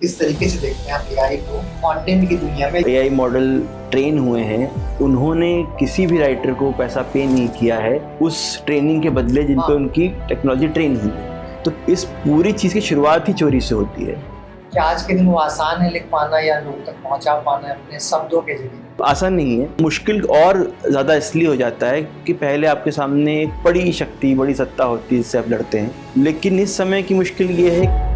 किस तरीके से देखते हैं आप एआई को कंटेंट की दुनिया में? एआई मॉडल ट्रेन हुए हैं, उन्होंने किसी भी राइटर को पैसा पे नहीं किया है उस ट्रेनिंग के बदले जिन पे उनकी टेक्नोलॉजी ट्रेन हुई है। तो इस पूरी चीज़ की शुरुआत ही चोरी से होती है। क्या आज के दिन वो आसान है लिख पाना या लोगों तक पहुंचा पाना अपने शब्दों के जरिए? आसान नहीं है, मुश्किल और ज़्यादा इसलिए हो जाता है कि पहले आपके सामने एक बड़ी शक्ति, बड़ी सत्ता होती है जिससे आप लड़ते हैं। लेकिन इस समय की मुश्किल ये है,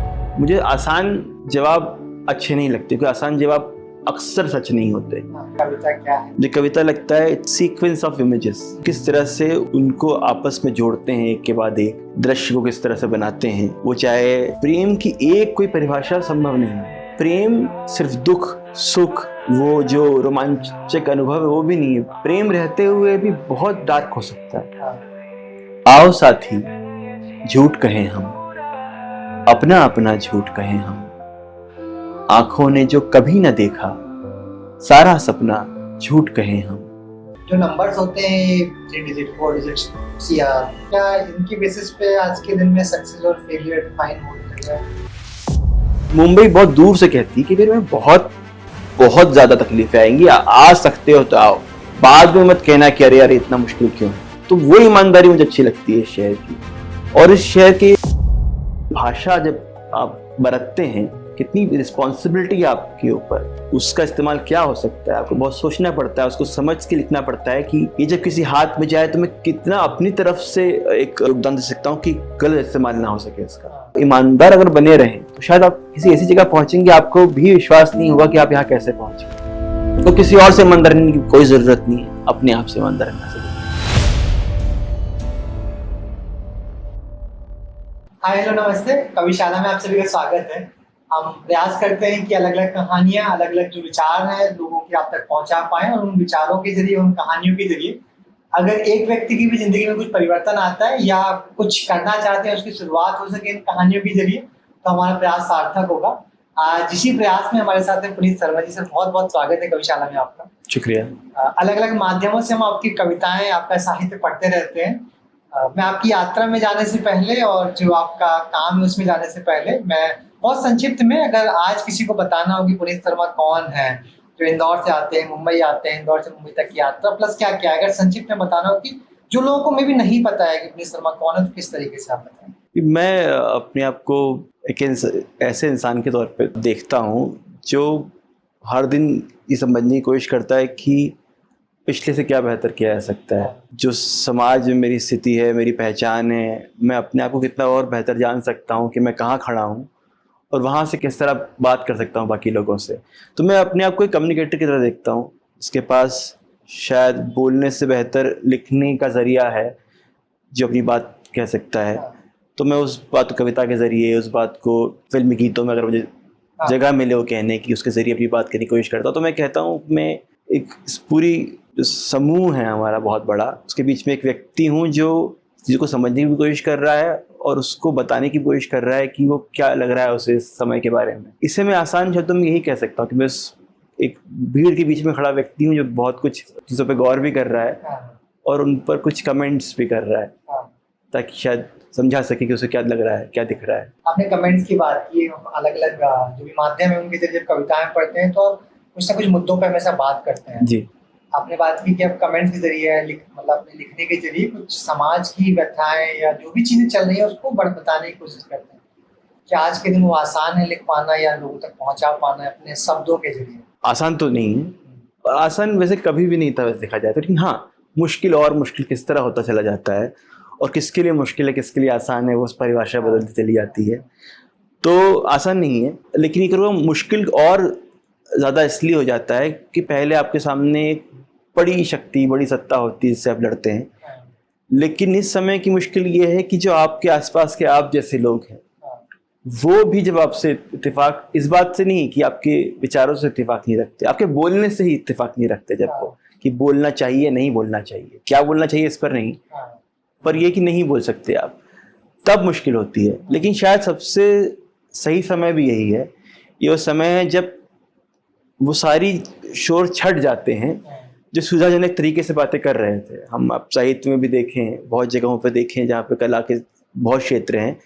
मुझे आसान जवाब अच्छे नहीं लगते क्योंकि आसान जवाब अक्सर सच नहीं होते। कविता क्या है? मुझे कविता लगता है इट्स सीक्वेंस ऑफ इमेजेस, किस तरह से उनको आपस में जोड़ते हैं, एक के बाद एक दृश्य को किस तरह से बनाते हैं। वो चाहे प्रेम की एक कोई परिभाषा संभव नहीं है। प्रेम सिर्फ दुख सुख, वो जो रोमांचक अनुभव है वो भी नहीं है। प्रेम रहते हुए भी बहुत डार्क हो सकता है। आओ साथी झूठ कहें हम, अपना अपना झूठ कहें हम, आंखों ने जो कभी न देखा सारा सपना झूठ कहें हम। जो नंबर्स होते हैं 3 डिजिट 4 डिजिट सीआर, क्या इनकी बेसिस पे आज के दिन में सक्सेस और फेलियर डिफाइन होने लगा है? मुंबई बहुत दूर से कहती है कि फिर में बहुत बहुत ज्यादा तकलीफें आएंगी, आ सकते हो तो आओ, बाद में मत कहना कि अरे यार इतना मुश्किल क्यों है। तो वो ईमानदारी मुझे अच्छी लगती है इस शहर की। और इस शहर की भाषा जब आप बरतते हैं, कितनी रिस्पॉन्सिबिलिटी आपके ऊपर, उसका इस्तेमाल क्या हो सकता है, आपको बहुत सोचना पड़ता है, उसको समझ के लिखना पड़ता है कि ये जब किसी हाथ में जाए तो मैं कितना अपनी तरफ से एक योगदान दे सकता हूँ कि गलत इस्तेमाल ना हो सके इसका। ईमानदार अगर बने रहें तो शायद आप किसी ऐसी जगह पहुंचेंगे आपको भी विश्वास नहीं होगा कि आप यहाँ कैसे पहुंचे। तो किसी और से ईमानदार रहने की कोई जरूरत नहीं है, अपने आप से ईमानदार रहना चाहिए। हाय हेलो नमस्ते, कविशाला में आप सभी का स्वागत है। हम प्रयास करते हैं कि अलग अलग कहानियां, अलग अलग जो विचार हैं लोगों के आप तक पहुंचा पाएं और उन विचारों के जरिए, उन कहानियों के जरिए अगर एक व्यक्ति की भी जिंदगी में कुछ परिवर्तन आता है या कुछ करना चाहते हैं, उसकी शुरुआत हो सके इन कहानियों के जरिए, तो हमारा प्रयास सार्थक होगा। आज इसी प्रयास में हमारे साथ है पुनीत शर्मा जी। सर बहुत बहुत स्वागत है कविशाला में आपका। शुक्रिया। अलग अलग माध्यमों से हम आपकी कविताएं, आपका साहित्य पढ़ते रहते हैं। मैं आपकी यात्रा में जाने से पहले और जो आपका काम है उसमें जाने से पहले मैं बहुत संक्षिप्त में, अगर आज किसी को बताना हो कि पुनीत शर्मा कौन है, जो इंदौर से आते हैं, मुंबई आते हैं, इंदौर से मुंबई तक की यात्रा प्लस क्या क्या, अगर संक्षिप्त में बताना हो कि जो लोगों को में भी नहीं पता है कि पुनीत शर्मा कौन है, तो किस तरीके से आप बताएं? मैं अपने आप को एक ऐसे इंसान के तौर पे देखता हूँ जो हर दिन ये समझने की कोशिश करता है कि पिछले से क्या बेहतर किया जा सकता है। जो समाज में मेरी स्थिति है, मेरी पहचान है, मैं अपने आप को कितना और बेहतर जान सकता हूँ कि मैं कहाँ खड़ा हूँ और वहाँ से किस तरह बात कर सकता हूँ बाकी लोगों से। तो मैं अपने आप को एक कम्युनिकेटर की तरह देखता हूँ, इसके पास शायद बोलने से बेहतर लिखने का ज़रिया है, जो अपनी बात कह सकता है। तो मैं उस बात को कविता के ज़रिए, उस बात को फिल्मी गीतों में अगर मुझे जगह मिले वो कहने की, उसके ज़रिए अपनी बात करने की कोशिश करता हूँ। तो मैं कहता हूँ मैं एक इस पूरी जो समूह है हमारा बहुत बड़ा, उसके बीच में एक व्यक्ति हूँ जो चीज़ों को समझने की कोशिश कर रहा है और उसको बताने की कोशिश कर रहा है कि वो क्या लग रहा है उसे इस समय के बारे में। इससे मैं आसान शब्दों में यही कह सकता हूँ कि मैं एक भीड़ के बीच में खड़ा व्यक्ति हूँ जो बहुत कुछ चीज़ों पे गौर भी कर रहा है और उन पर कुछ कमेंट्स भी कर रहा है, ताकि शायद समझा सके कि उसे क्या लग रहा है, क्या दिख रहा है। आपने कमेंट्स की बात की, अलग अलग जो भी माध्यम है उनके जरिए कविताएं पढ़ते हैं तो कुछ ना कुछ मुद्दों पर हमेशा बात करते हैं जी। आपने बात की कि आप कमेंट्स के जरिए मतलब अपने लिखने के जरिए कुछ समाज की व्यथाएं या जो भी चीजें चल रही है उसको बताने की कोशिश करते हैं। क्या आज के दिन वो आसान है लिख पाना या लोगों तक पहुंचा पाना अपने शब्दों के जरिए? आसान तो नहीं है, आसान वैसे कभी भी नहीं था वैसे देखा जाए तो, लेकिन हाँ मुश्किल और मुश्किल किस तरह होता चला जाता है और किसके लिए मुश्किल है किसके लिए आसान है, वो उस परिभाषा बदलती चली जाती है। तो आसान नहीं है, लेकिन ये मुश्किल और ज़्यादा इसलिए हो जाता है कि पहले आपके सामने एक बड़ी शक्ति, बड़ी सत्ता होती है जिससे आप लड़ते हैं। लेकिन इस समय की मुश्किल ये है कि जो आपके आसपास के आप जैसे लोग हैं वो भी जब आपसे इत्तेफाक, इस बात से नहीं कि आपके विचारों से इत्तेफाक नहीं रखते, आपके बोलने से ही इत्तेफाक नहीं रखते। जब वो कि बोलना चाहिए नहीं बोलना चाहिए, क्या बोलना चाहिए इस पर नहीं, पर ये कि नहीं बोल सकते आप, तब मुश्किल होती है। लेकिन शायद सबसे सही समय भी यही है, ये वो समय है जब वो सारी शोर छट जाते हैं जो सुविधाजनक तरीके से बातें कर रहे थे। हम आप साहित्य में भी देखें, बहुत जगहों पर देखें जहाँ पे कला के बहुत क्षेत्र हैं,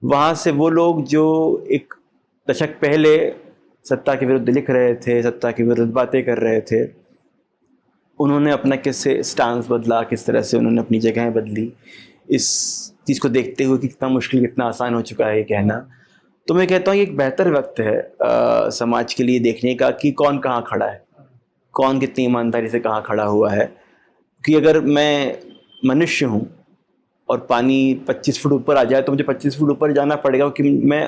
वहाँ से वो लोग जो एक दशक पहले सत्ता के विरुद्ध लिख रहे थे, सत्ता के विरुद्ध बातें कर रहे थे, उन्होंने अपना कैसे स्टांस बदला, किस तरह से उन्होंने अपनी जगहें बदली, इस चीज़ को देखते हुए कि कितना मुश्किल कितना आसान हो चुका है ये कहना। तो मैं कहता हूँ ये एक बेहतर वक्त है समाज के लिए देखने का कि कौन कहाँ खड़ा है, कौन कितनी ईमानदारी से कहाँ खड़ा हुआ है। कि अगर मैं मनुष्य हूँ और पानी 25 फुट ऊपर आ जाए तो मुझे 25 फुट ऊपर जाना पड़ेगा कि मैं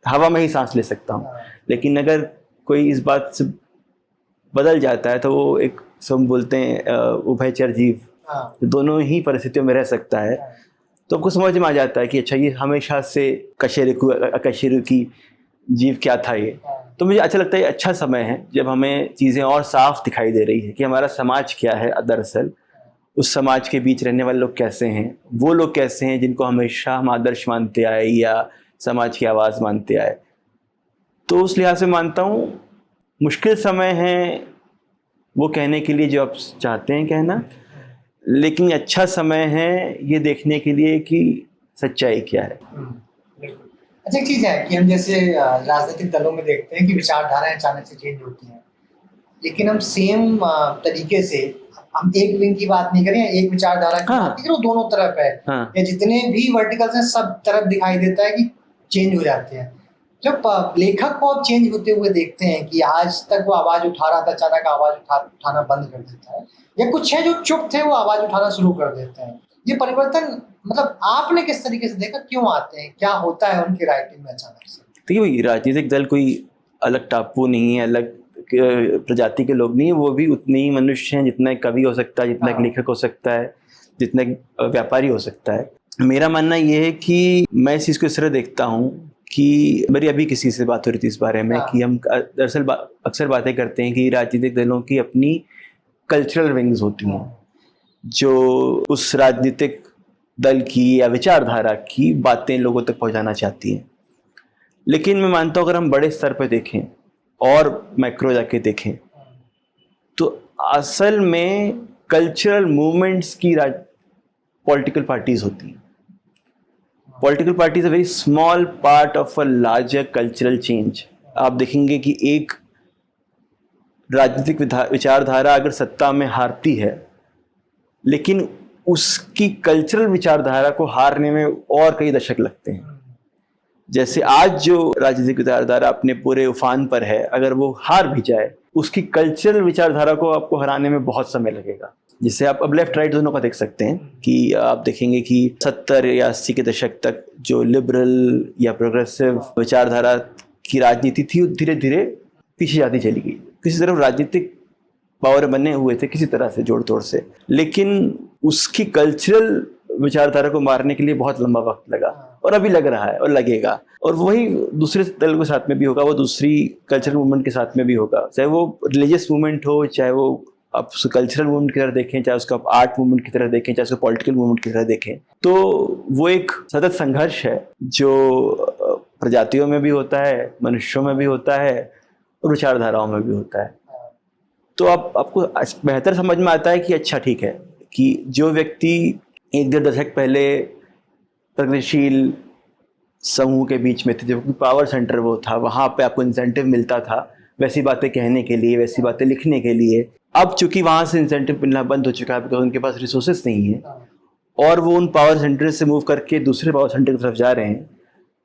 हवा में ही सांस ले सकता हूँ। लेकिन अगर कोई इस बात से बदल जाता है तो वो एक हम बोलते हैं उभयचर जीव, दोनों ही परिस्थितियों में रह सकता है। तो आपको समझ में आ जाता है कि अच्छा ये हमेशा से कशेरुकी जीव क्या था ये। तो मुझे अच्छा लगता है अच्छा समय है जब हमें चीज़ें और साफ दिखाई दे रही है कि हमारा समाज क्या है, दरअसल उस समाज के बीच रहने वाले लोग कैसे हैं, वो लोग कैसे हैं जिनको हमेशा हम आदर्श मानते आए या समाज की आवाज़ मानते आए। तो उस लिहाज से मानता हूँ मुश्किल समय है वो कहने के लिए जो आप चाहते हैं कहना, लेकिन अच्छा समय है ये देखने के लिए कि सच्चाई क्या है। अच्छा, एक चीज़ है कि हम जैसे राजनीतिक दलों में देखते हैं कि विचारधाराएं अचानक से चेंज होती हैं, लेकिन हम सेम तरीके से हम एक विंग की बात नहीं करें, एक विचारधारा की बात नहीं करें, वो दोनों तरफ है। या जितने भी वर्टिकल्स हैं सब तरफ दिखाई देता है कि चेंज हो जाते हैं। जब लेखक को आप चेंज होते हुए देखते हैं कि आज तक वो आवाज उठा रहा था, अचानक आवाज उठाना बंद कर देता है, या कुछ है जो चुप थे वो आवाज उठाना शुरू कर देते हैं, ये परिवर्तन मतलब आपने किस तरीके से देखा, क्यों आते हैं, क्या होता है उनकी राइटिंग में अचानक से? देखिए भाई, राजनीतिक दल कोई अलग टापू नहीं है, अलग प्रजाति के लोग नहीं है, वो भी उतने ही मनुष्य हैं जितना एक कवि हो सकता है, जितना एक लेखक हो सकता है, जितना एक व्यापारी हो सकता है। मेरा मानना ये है कि मैं इस चीज़ को इस तरह देखता हूँ कि मेरी अभी किसी से बात हो रही थी इस बारे में कि हम दरअसल अक्सर बातें करते हैं कि राजनीतिक दलों की अपनी कल्चरल विंग्स होती हैं जो उस राजनीतिक दल की या विचारधारा की बातें लोगों तक पहुंचाना चाहती हैं। लेकिन मैं मानता हूँ अगर हम बड़े स्तर पर देखें और मैक्रो जाके देखें तो असल में कल्चरल मूवमेंट्स की पॉलिटिकल पार्टीज होती हैं। Political parties a very small part of a larger cultural change. आप देखेंगे कि एक राजनीतिक विचारधारा अगर सत्ता में हारती है, लेकिन उसकी कल्चरल विचारधारा को हारने में और कई दशक लगते हैं। जैसे आज जो राजनीतिक विचारधारा अपने पूरे उफान पर है, अगर वो हार भी जाए, उसकी कल्चरल विचारधारा को आपको हराने में बहुत समय लगेगा। जिससे आप अब लेफ्ट राइट दोनों का देख सकते हैं कि आप देखेंगे कि 70 या 80 के दशक तक जो लिबरल या प्रोग्रेसिव विचारधारा की राजनीति थी, धीरे धीरे पीछे जाती चली गई। किसी तरफ राजनीतिक पावर बने हुए थे किसी तरह से जोड़ तोड़ से, लेकिन उसकी कल्चरल विचारधारा को मारने के लिए बहुत लंबा वक्त लगा और अभी लग रहा है और लगेगा। और वही दूसरे दल के साथ में भी होगा, वो दूसरी कल्चरल मूवमेंट के साथ में भी होगा, चाहे वो रिलीजियस मूवमेंट हो, चाहे वो आप उसको कल्चरल मूवमेंट की तरह देखें, चाहे उसको आप आर्ट मूवमेंट की तरह देखें, चाहे उसको पॉलिटिकल मूवमेंट की तरह देखें। तो वो एक सतत संघर्ष है जो प्रजातियों में भी होता है, मनुष्यों में भी होता है और विचारधाराओं में भी होता है। तो आपको बेहतर समझ में आता है कि अच्छा ठीक है कि जो व्यक्ति 1-1.5 दशक पहले प्रगतिशील समूह के बीच में थे, जो पावर सेंटर वो था, वहाँ पे आपको इंसेंटिव मिलता था वैसी बातें कहने के लिए, वैसी बातें लिखने के लिए। अब चूंकि वहाँ से इंसेंटिव मिलना बंद हो चुका है बिकॉज उनके पास रिसोर्सेस नहीं है और वो उन पावर सेंटर से मूव करके दूसरे पावर सेंटर की तरफ जा रहे हैं,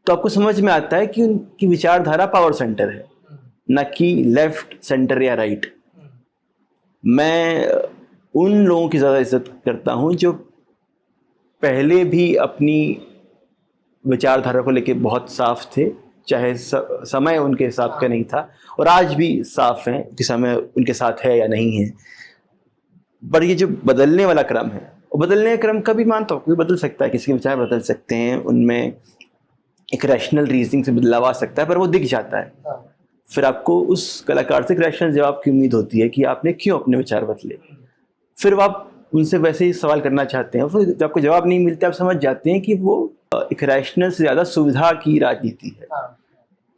तो आपको समझ में आता है कि उनकी विचारधारा पावर सेंटर है, न कि लेफ्ट सेंटर या राइट। मैं उन लोगों की ज़्यादा इज्जत करता हूँ जो पहले भी अपनी विचारधारा को लेके बहुत साफ थे, चाहे समय उनके हिसाब का नहीं था, और आज भी साफ हैं कि समय उनके साथ है या नहीं है। पर ये जो बदलने वाला क्रम है, वो बदलने का क्रम कभी मानता हूँ कोई बदल सकता है, किसी के विचार बदल सकते हैं, उनमें एक रैशनल रीजनिंग से बदलाव आ सकता है, पर वो दिख जाता है। फिर आपको उस कलाकार से रैशनल जवाब की उम्मीद होती है कि आपने क्यों अपने विचार बदले। फिर आप उनसे वैसे ही सवाल करना चाहते हैं, फिर जब आपको जवाब नहीं मिलता आप समझ जाते हैं कि वो एक रैशनल से ज़्यादा सुविधा की राजनीति है।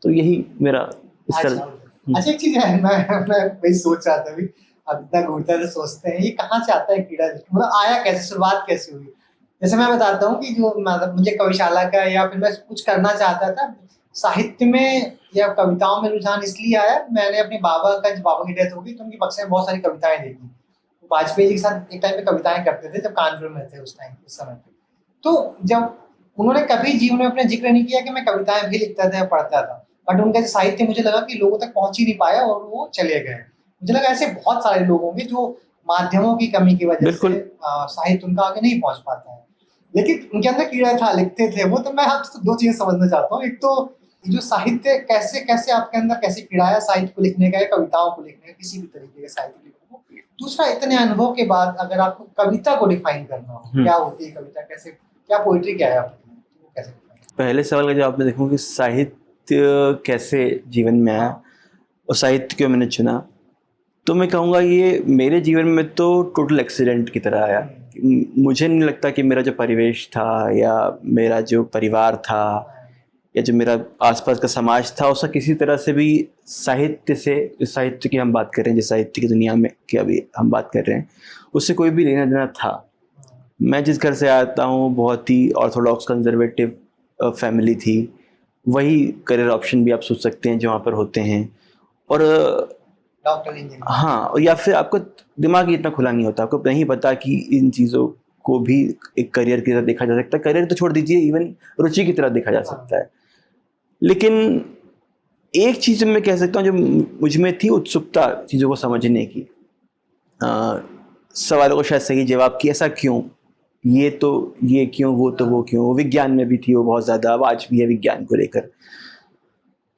तो यही मेरा इस तरह। अच्छा, एक चीज़ है, मैं वही सोच रहा था अभी, अब इतना घूरता है तो सोचते हैं ये कहाँ से आता है कीड़ा, मतलब आया कैसे, शुरुआत कैसे हुई? जैसे मैं बताता हूँ कि जो मतलब मुझे कविशाला का या फिर मैं कुछ करना चाहता था, साहित्य में या कविताओं में रुझान इसलिए आया, मैंने अपने बाबा की डेथ हो गई तो उनकी बक्से में बहुत सारी कविताएं देखी। वाजपेयी जी के साथ एक टाइम पे कविताएं करते थे जब कानपुर में थे उस समय पे। तो जब उन्होंने कभी जीवन में अपने जिक्र नहीं किया कि मैं कविताएं भी लिखता था या पढ़ता था, बट उनका जो साहित्य मुझे लगा कि लोगों तक पहुंच ही नहीं पाया और वो चले गए। मुझे लगा ऐसे बहुत सारे लोग होंगे जो माध्यमों की कमी की वजह से साहित्य उनका आगे नहीं पहुंच पाता है, लेकिन उनके अंदर कीड़ा था, लिखते थे वो। तो मैं आपसे दो चीजें समझना चाहता हूँ। एक तो जो साहित्य कैसे कैसे आपके अंदर कैसे कीड़ा है साहित्य को लिखने का या कविताओं को लिखने का, किसी भी तरीके के साहित्य लिखने को। दूसरा, इतने अनुभव के बाद अगर आपको कविता को डिफाइन करना हो, क्या होती है कविता, कैसे, क्या पोइट्री क्या है आपके लिए, वो कैसे? पहले सवाल का जवाब मैं देखूँ कि साहित्य कैसे जीवन में आया और साहित्य क्यों मैंने चुना, तो मैं कहूँगा ये मेरे जीवन में तो टोटल एक्सीडेंट की तरह आया। मुझे नहीं लगता कि मेरा जो परिवेश था या मेरा जो परिवार था या जो मेरा आसपास का समाज था उसका किसी तरह से भी साहित्य से, जिस साहित्य की हम बात कर रहे हैं, जिस साहित्य की दुनिया में की अभी हम बात कर रहे हैं, उससे कोई भी लेना देना था। मैं जिस घर से आता हूँ बहुत ही ऑर्थोडॉक्स कंजर्वेटिव फैमिली थी। वही करियर ऑप्शन भी आप सोच सकते हैं जो वहाँ पर होते हैं, और डॉक्टर, इंजीनियर, हाँ, या फिर आपका दिमाग ही इतना खुला नहीं होता, आपको नहीं पता कि इन चीज़ों को भी एक करियर की तरह देखा जा सकता है। करियर तो छोड़ दीजिए, इवन रुचि की तरह देखा जा सकता है। लेकिन एक चीज़ मैं कह सकता हूँ जो मुझ में थी, उत्सुकता चीज़ों को समझने की, सवालों को शायद सही जवाब की, ऐसा क्यों, ये क्यों, वो तो वो क्यों। वो विज्ञान में भी थी वो बहुत ज़्यादा, अब आज भी है विज्ञान को लेकर।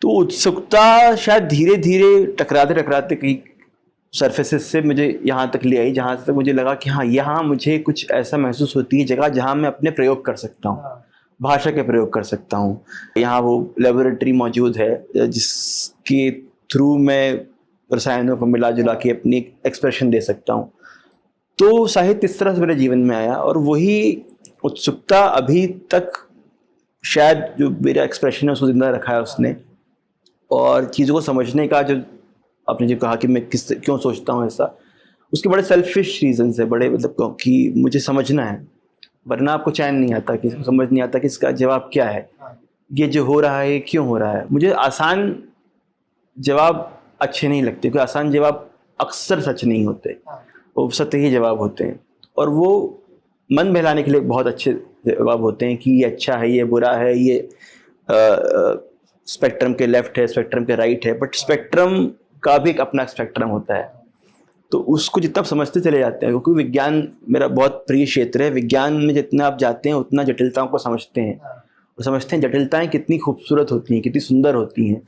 तो उत्सुकता शायद धीरे धीरे टकराते कहीं सरफेसेस से मुझे यहाँ तक ले आई, जहाँ तक मुझे लगा कि हाँ, यहाँ मुझे कुछ ऐसा महसूस होती है जगह जहाँ मैं अपने प्रयोग कर सकता हूँ, भाषा के प्रयोग कर सकता हूँ। यहाँ वो लेबोरेटरी मौजूद है जिसके थ्रू मैं रसायनों को मिला जुला के अपनी एक्सप्रेशन दे सकता हूँ। तो साहित्य इस तरह से मेरे जीवन में आया, और वही उत्सुकता अभी तक शायद जो मेरा एक्सप्रेशन है उसको जिंदा रखा है उसने। और चीज़ों को समझने का जो आपने जो कहा कि मैं क्यों सोचता हूँ ऐसा, उसके बड़े सेल्फिश रीजंस है, बड़े मतलब कि मुझे समझना है, वरना आपको चैन नहीं आता, किसी को समझ नहीं आता कि इसका जवाब क्या है, ये जो हो रहा है क्यों हो रहा है। मुझे आसान जवाब अच्छे नहीं लगते, क्योंकि आसान जवाब अक्सर सच नहीं होते, वो सतही जवाब होते हैं, और वो मन बहलाने के लिए बहुत अच्छे जवाब होते हैं कि ये अच्छा है, ये बुरा है, ये स्पेक्ट्रम के लेफ्ट है, स्पेक्ट्रम के राइट है। बट स्पेक्ट्रम का भी एक अपना स्पेक्ट्रम होता है, तो उसको जितना आप समझते चले जाते हैं, क्योंकि विज्ञान मेरा बहुत प्रिय क्षेत्र है। विज्ञान में जितना आप जाते हैं उतना जटिलताओं को समझते हैं, और समझते हैं जटिलताएं कितनी खूबसूरत होती हैं, कितनी सुंदर होती हैं।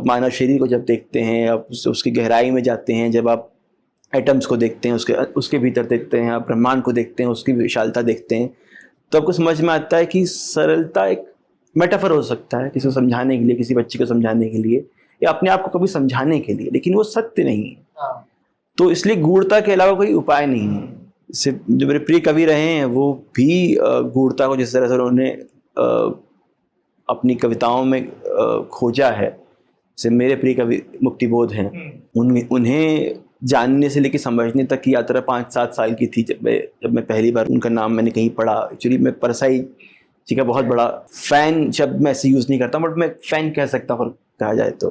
मानव शरीर को जब देखते हैं, आप उसकी गहराई में जाते हैं, जब आप एटम्स को देखते हैं, उसके भीतर देखते हैं, आप ब्रह्मांड को देखते हैं, उसकी विशालता देखते हैं, तो आपको समझ में आता है कि सरलता एक मेटाफर हो सकता है किसी को समझाने के लिए, किसी बच्चे को समझाने के लिए, या अपने आप को कभी समझाने के लिए, लेकिन वो सत्य नहीं है। तो इसलिए गूढ़ता के अलावा कोई उपाय नहीं है। इससे जो मेरे प्रिय कवि रहे हैं वो भी गूढ़ता को जिस तरह से उन्होंने अपनी कविताओं में खोजा है, जैसे मेरे प्रिय कवि मुक्तिबोध हैं, उन्हें जानने से लेकर समझने तक की यात्रा 5-7 साल की थी। जब मैं पहली बार उनका नाम मैंने कहीं पढ़ा, एक्चुअली मैं परसाई जी का बहुत बड़ा फ़ैन, शब्द मैं ऐसे यूज़ नहीं करता, बट मैं फ़ैन कह सकता हूँ कहा जाए तो,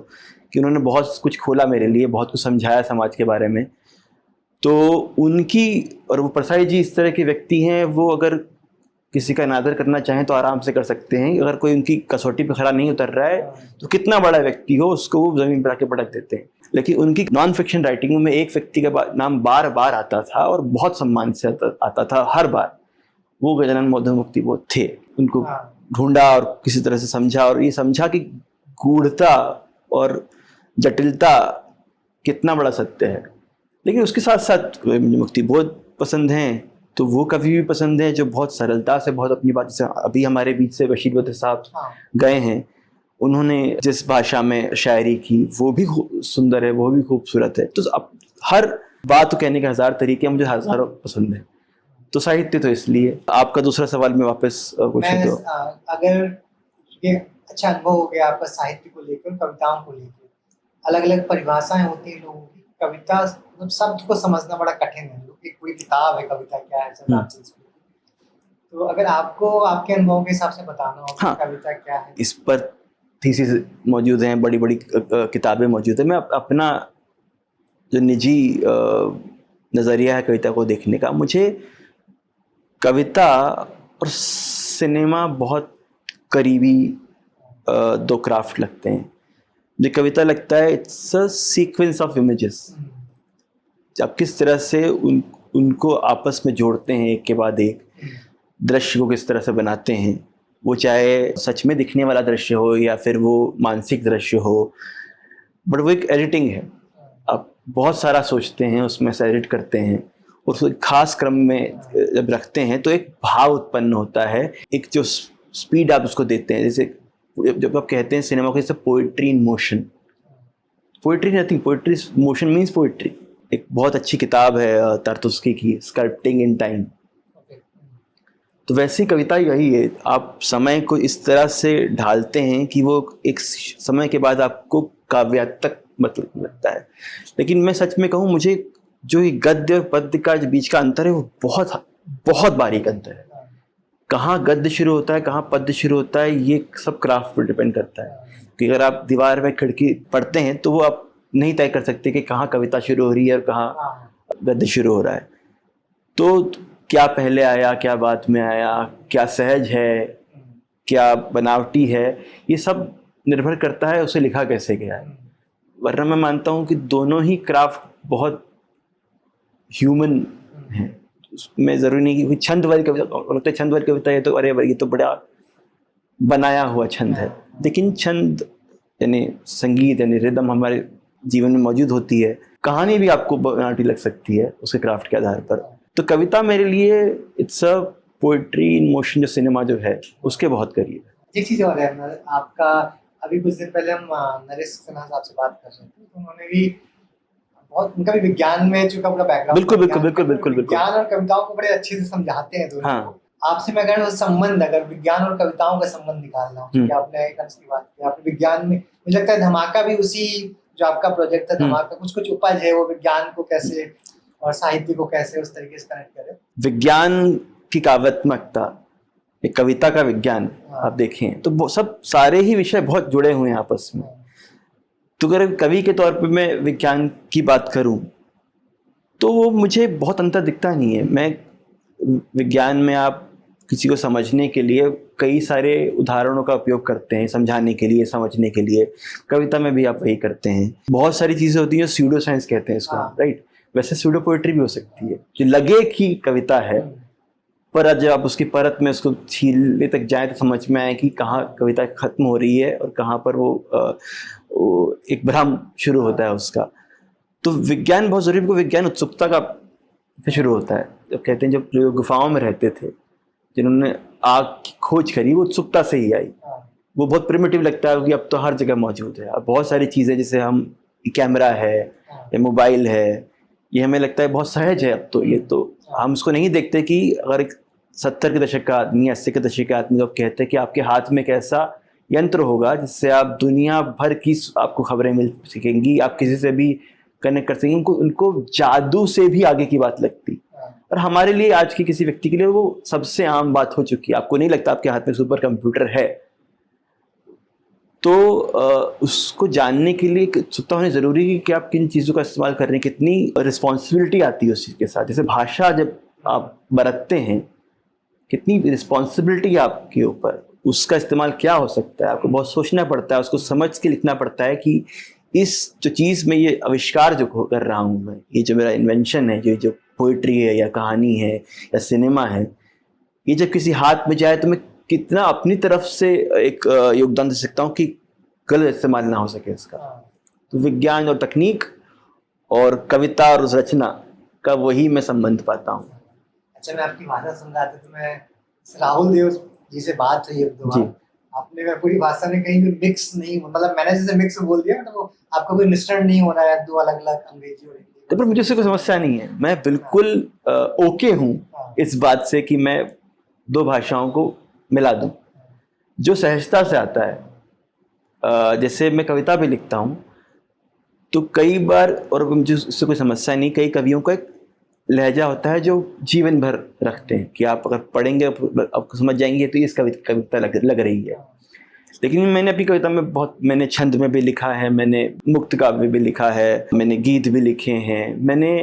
कि उन्होंने बहुत कुछ खोला मेरे लिए, बहुत कुछ समझाया समाज के बारे में। तो उनकी, और वो परसाई जी इस तरह के व्यक्ति हैं, वो अगर किसी का अनादर करना चाहें तो आराम से कर सकते हैं। अगर कोई उनकी कसौटी पर खरा नहीं उतर रहा है तो कितना बड़ा व्यक्ति हो उसको वो ज़मीन पर आके पटक देते हैं। लेकिन उनकी नॉन फिक्शन राइटिंग में एक व्यक्ति का नाम बार बार आता था और बहुत सम्मान से आता था हर बार, वो गजानन मौधव मुक्तिबोध थे। उनको ढूंढा और किसी तरह से समझा, और ये समझा कि गूढ़ता और जटिलता कितना बड़ा सत्य है। लेकिन उसके साथ साथ मुझे मुक्तिबोध पसंद हैं, तो वो कवि भी पसंद है जो बहुत सरलता से, बहुत अपनी बात से, अभी हमारे बीच से बशीर बद्र साहब गए हैं, उन्होंने जिस भाषा में शायरी की वो भी सुंदर है, वो भी खूबसूरत है। तो अब हर बात कहने के 1000 तरीके, मुझे हज़ारों पसंद है। तो साहित्य तो इसलिए। आपका दूसरा सवाल में वापस पूछे तो अगर ये अच्छा अनुभव हो गया आपका साहित्य को लेकर, कविताओं को लेकर, अलग अलग परिभाषाएं होती हैं लोगों की, कविता मतलब शब्द को समझना बड़ा कठिन है। एक पूरी किताब है कविता क्या है, तो अगर आपको आपके अनुभव के हिसाब से बताना हो, हाँ, कविता क्या है, इस पर थीसिस मौजूद हैं, बड़ी बड़ी किताबें मौजूद हैं। मैं अपना जो निजी नज़रिया है कविता को देखने का, मुझे कविता और सिनेमा बहुत करीबी दो क्राफ्ट लगते हैं। मुझे कविता लगता है it's a sequence of images. आप किस तरह से उनको आपस में जोड़ते हैं, एक के बाद एक दृश्य को किस तरह से बनाते हैं, वो चाहे सच में दिखने वाला दृश्य हो या फिर वो मानसिक दृश्य हो, बट वो एक एडिटिंग है। आप बहुत सारा सोचते हैं, उसमें से एडिट करते हैं, और उसको एक खास क्रम में जब रखते हैं तो एक भाव उत्पन्न होता है, एक जो स्पीड आप उसको देते हैं। जैसे जब आप कहते हैं सिनेमा को, जैसे poetry in motion, poetry nothing, poetry motion means poetry. एक बहुत अच्छी किताब है तारतुस्की की, स्कल्पटिंग इन टाइम। तो वैसी कविता यही है, आप समय को इस तरह से ढालते हैं कि वो एक समय के बाद आपको काव्यात्मक मतलब लगता है। लेकिन मैं सच में कहूँ, मुझे जो ये गद्य और पद्य का जो बीच का अंतर है वो बहुत बहुत बारीक अंतर है। कहाँ गद्य शुरू होता है, कहाँ पद्य शुरू होता है, ये सब क्राफ्ट पर डिपेंड करता है। कि अगर आप दीवार में खिड़की पढ़ते हैं तो वो आप नहीं तय कर सकते कि कहाँ कविता शुरू हो रही है और कहाँ गद्य शुरू हो रहा है। तो क्या पहले आया, क्या बाद में आया, क्या सहज है, क्या बनावटी है, ये सब निर्भर करता है उसे लिखा कैसे गया है। वरना मैं मानता हूँ कि दोनों ही क्राफ्ट बहुत ह्यूमन है। उसमें ज़रूरी नहीं कि छंद वाली कविता, छंद वाली कविता है तो अरे ये तो बड़ा बनाया हुआ छंद है। लेकिन छंद यानी संगीत यानी रिदम हमारे जीवन में मौजूद होती है। कहानी भी आपको बनावटी लग सकती है उसके क्राफ्ट के आधार पर। तो कविता मेरे लिए it's a poetry in motion, जो सिनेमा जो है उसके बहुत करीब है। एक चीज़ और है, आपका अभी कुछ दिन पहले हम नरेश सिन्हा साहब से बात कर रहे थे, तो उन्होंने भी बहुत, उनका भी विज्ञान में चूंकि उनका बैकग्राउंड, बिल्कुल विज्ञान और कविताओं को बड़े अच्छे से समझाते हैं दोनों को। आपसे मैं कह रहा हूँ संबंध, अगर विज्ञान और कविताओं का संबंध निकालना हो, क्योंकि आपने एक अंश की बात की, आपने विज्ञान में, मुझे लगता है धमाका भी उसी, जो आपका प्रोजेक्ट था धमाका, कुछ उपज है वो विज्ञान को कैसे और साहित्य को कैसे उस तरीके से कनेक्ट करें। विज्ञान की काव्यात्मकता, एक कविता का विज्ञान आप देखें तो सब सारे ही विषय बहुत जुड़े हुए हैं आपस में। तो अगर कवि के तौर पे मैं विज्ञान की बात करूं तो वो मुझे बहुत अंतर दिखता नहीं है। मैं विज्ञान में आप किसी को समझने के लिए कई सारे उदाहरणों का उपयोग करते हैं, समझाने के लिए, समझने के लिए। कविता में भी आप वही करते हैं। बहुत सारी चीज़ें होती हैं, स्यूडो साइंस कहते हैं इसको, राइट। वैसे स्यूडो पोएट्री भी हो सकती है, जो लगे कि कविता है, पर जब आप उसकी परत में उसको छीलने तक जाए तो समझ में आए कि कहाँ कविता खत्म हो रही है और कहाँ पर वो एक भ्रम शुरू होता है उसका। तो विज्ञान बहुत ज़रूरी है। विज्ञान उत्सुकता का शुरू होता है। जब कहते हैं जब लोग गुफाओं में रहते थे, जिन्होंने आग की खोज करी, वो उत्सुकता से ही आई। वो बहुत प्रिमिटिव लगता है कि अब तो हर जगह मौजूद है। अब बहुत सारी चीज़ें, जैसे हम कैमरा है या मोबाइल है, ये हमें लगता है बहुत सहज है अब तो। ये तो हम उसको नहीं देखते कि अगर एक 70 के दशक का आदमी, 80 के दशक के आदमी को कहते हैं कि आपके हाथ में एक ऐसा यंत्र होगा जिससे आप दुनिया भर की आपको खबरें मिल सकेंगी, आप किसी से भी कनेक्ट कर सकेंगे, उनको जादू से भी आगे की बात लगती। और हमारे लिए आज के किसी व्यक्ति के लिए वो सबसे आम बात हो चुकी है। आपको नहीं लगता आपके हाथ में सुपर कंप्यूटर है, तो उसको जानने के लिए उत्सुकता होनी ज़रूरी है कि आप किन चीज़ों का इस्तेमाल कर रहे हैं, कितनी रिस्पॉन्सिबिलिटी आती है उस चीज़ के साथ। जैसे भाषा जब आप बरतते हैं, कितनी रिस्पॉन्सिबिलिटी है आपके ऊपर, उसका इस्तेमाल क्या हो सकता है, आपको बहुत सोचना पड़ता है, उसको समझ के लिखना पड़ता है कि इस जो चीज़ में ये आविष्कार जो कर रहा हूँ मैं, ये जो मेरा इन्वेंशन है, जो पोइट्री है या कहानी है या सिनेमा है, ये जब किसी हाथ में जाए तो मैं कितना अपनी तरफ से एक योगदान दे सकता हूँ कि गलत इस्तेमाल ना हो सके इसका। तो विज्ञान और तकनीक और कविता और उस रचना का वही मैं संबंध पाता हूँ। अच्छा, मैं आपकी भाषा समझाते तो मैं राहुल देव जी से बात हुई अब जी, आपने मैं पूरी भाषा में कहीं भी मिक्स नहीं, मतलब मैंने जैसे मिक्स बोल दिया, मतलब वो आपका कोई मिश्रण नहीं हो रहा है दो अलग अलग अंग्रेजी और हिंदी। तो पर मुझे उससे कोई समस्या नहीं है। मैं बिल्कुल ओके हूँ इस बात से कि मैं दो भाषाओं को मिला दूं, जो सहजता से आता है। जैसे मैं कविता भी लिखता हूँ तो कई बार, और मुझे उससे कोई समस्या नहीं, कई कवियों का एक लहजा होता है जो जीवन भर रखते हैं कि आप अगर पढ़ेंगे आपको समझ जाएंगे तो इस कविता लग रही है। लेकिन मैंने अपनी कविता में मैंने छंद में भी लिखा है, मैंने मुक्त काव्य भी लिखा है, मैंने गीत भी लिखे हैं, मैंने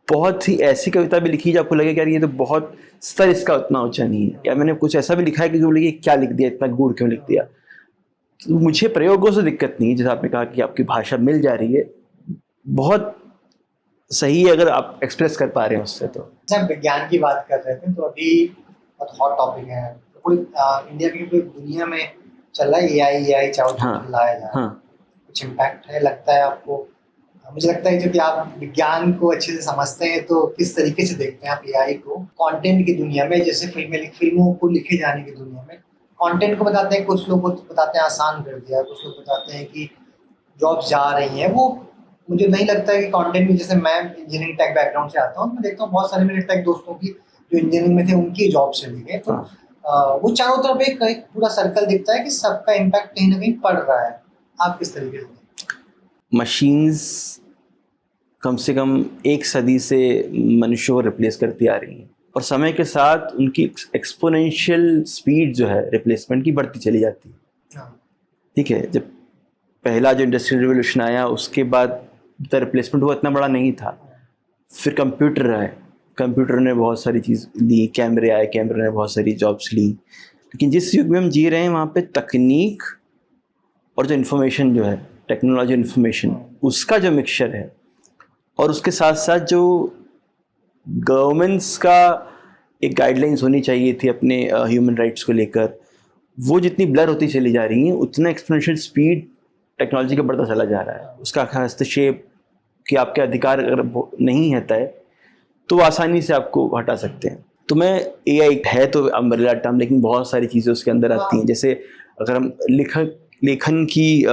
बहुत ही ऐसी कविता भी लिखी जो आपको लगे कि यार ये तो बहुत स्तर इसका उतना ऊंचा नहीं है, या मैंने कुछ ऐसा भी लिखा है कि जो लगे क्या लिख दिया, इतना गूढ़ क्यों लिख दिया। तो मुझे प्रयोगों से दिक्कत नहीं है, जैसे आपने कहा कि आपकी भाषा मिल जा रही है, बहुत सही है अगर आप एक्सप्रेस कर पा रहे हैं उससे। तो जब विज्ञान की बात कर रहे थे तो अभी बहुत हॉट टॉपिक है, तो पूरी इंडिया की पूरी दुनिया में चल रहा है एआई चाहो तो लाया जा रहा है। कुछ इम्पैक्ट है लगता है आपको? मुझे लगता है कि आप विज्ञान को अच्छे से समझते हैं, तो किस तरीके से देखते हैं आप एआई को कंटेंट की दुनिया में? जैसे फिल्मों को लिखे जाने की दुनिया में कंटेंट को बताते हैं, कुछ लोग बताते हैं आसान कर दिया, कुछ लोग बताते हैं कि जॉब्स जा रही हैं। वो मुझे नहीं लगता है कि कंटेंट में, जैसे मैं इंजीनियरिंग टेक बैकग्राउंड से आता हूँ, मैं देखता हूँ बहुत सारे मेरे टेक दोस्तों की जो इंजीनियरिंग में थे उनकी जॉब चली गई। तो वो चारों तरफ एक पूरा सर्कल दिखता है कि सबका इम्पैक्ट कहीं ना कहीं पड़ रहा है। आप किस तरीके से? मशीन्स कम से कम 1 सदी से मनुष्यों को रिप्लेस करती आ रही हैं, और समय के साथ उनकी एक्सपोनेंशियल स्पीड जो है रिप्लेसमेंट की बढ़ती चली जाती है। ठीक है, जब पहला जो इंडस्ट्रियल रिवोल्यूशन आया उसके बाद रिप्लेसमेंट हुआ इतना बड़ा नहीं था। फिर कंप्यूटर आए, कंप्यूटर ने बहुत सारी चीज़ ली, कैमरे आए, कैमरे ने बहुत सारी जॉब्स ली। लेकिन जिस युग में हम जी रहे हैं वहाँ पे तकनीक और जो इन्फॉर्मेशन जो है, टेक्नोलॉजी इन्फॉर्मेशन, उसका जो मिक्सचर है, और उसके साथ साथ जो गवर्नमेंट्स का एक गाइडलाइंस होनी चाहिए थी अपने ह्यूमन राइट्स को लेकर, वो जितनी ब्लर होती चली जा रही हैं, उतना एक्सपोनेंशियल स्पीड टेक्नोलॉजी का बढ़ता चला जा रहा है। उसका हस्तक्षेप कि आपके अधिकार अगर नहीं है तय, तो आसानी से आपको हटा सकते हैं। तो मैं एआई है तो अम्ब्रेला टर्म, लेकिन बहुत सारी चीज़ें उसके अंदर आती हैं। जैसे अगर हम लेखन की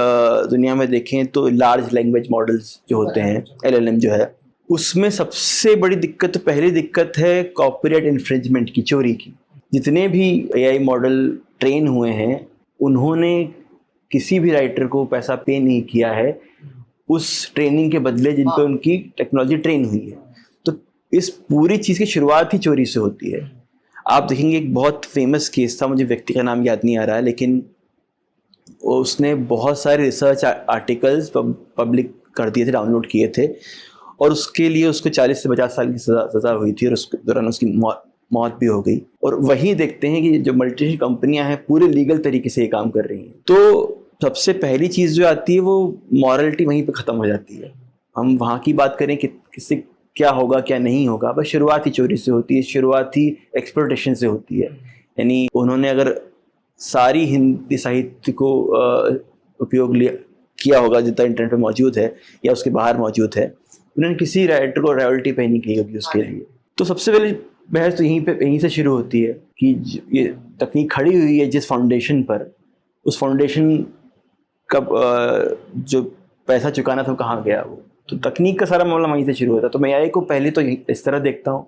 दुनिया में देखें तो लार्ज लैंग्वेज मॉडल्स जो होते हैं, LLM जो है, उसमें सबसे बड़ी दिक्कत, तो पहली दिक्कत है कॉपीराइट इन्फ्रिंजमेंट की, चोरी की। जितने भी एआई मॉडल ट्रेन हुए हैं उन्होंने किसी भी राइटर को पैसा पे नहीं किया है उस ट्रेनिंग के बदले जिन पर उनकी टेक्नोलॉजी ट्रेन हुई है। तो इस पूरी चीज़ की शुरुआत ही चोरी से होती है। आप देखेंगे एक बहुत फेमस केस था, मुझे व्यक्ति का नाम याद नहीं आ रहा है, लेकिन उसने बहुत सारे रिसर्च आर्टिकल्स पब्लिक कर दिए थे, डाउनलोड किए थे, और उसके लिए उसको 40 से 50 साल की सज़ा हुई थी, और उसके दौरान उसकी मौत भी हो गई। और वही देखते हैं कि जो मल्टीनेशनल कंपनियां हैं पूरे लीगल तरीके से ये काम कर रही हैं। तो सबसे पहली चीज़ जो आती है वो मॉरलिटी वहीं पे ख़त्म हो जाती है। हम वहाँ की बात करें कि किससे क्या होगा क्या नहीं होगा, बस शुरुआत ही चोरी से होती है, शुरुआत ही एक्सप्लॉयटेशन से होती है। यानी उन्होंने अगर सारी हिंदी साहित्य को उपयोग किया होगा जितना इंटरनेट पे मौजूद है या उसके बाहर मौजूद है, उन्होंने किसी राइटर को रॉयल्टी पे नहीं की होगी उसके लिए। तो सबसे पहले बहस तो यहीं से शुरू होती है कि ये तकनीक खड़ी हुई है जिस फाउंडेशन पर, उस फाउंडेशन का जो पैसा चुकाना था वो कहाँ गया वो। तो तकनीक का सारा मामला वहीं से शुरू होता है। तो मैं एआई को पहले तो इस तरह देखता हूँ।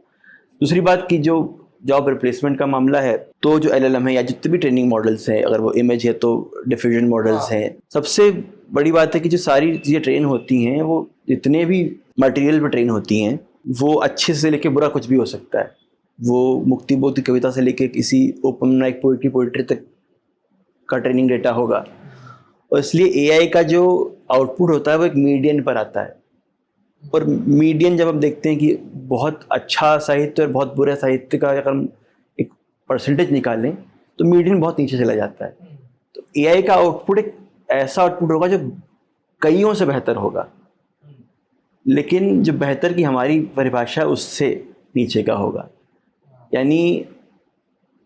दूसरी बात कि जो जॉब रिप्लेसमेंट का मामला है, तो जो LLM है या जितने भी ट्रेनिंग मॉडल्स हैं, अगर वो इमेज है तो डिफ्यूजन मॉडल्स हैं, सबसे बड़ी बात है कि जो सारी चीज़ें ट्रेन होती हैं वो जितने भी मटेरियल पर ट्रेन होती हैं वो अच्छे से लेके बुरा कुछ भी हो सकता है। वो मुक्तिबोध की कविता से लेके किसी उपमनायक पोइट्री तक का ट्रेनिंग डेटा होगा, और इसलिए एआई का जो आउटपुट होता है वो एक मीडियन पर आता है। और मीडियन जब हम देखते हैं कि बहुत अच्छा साहित्य और बहुत बुरे साहित्य का अगर हम एक परसेंटेज निकालें तो मीडियन बहुत नीचे चला जाता है। तो एआई का आउटपुट एक ऐसा आउटपुट होगा जो कईयों से बेहतर होगा, लेकिन जो बेहतर की हमारी परिभाषा उससे नीचे का होगा। यानी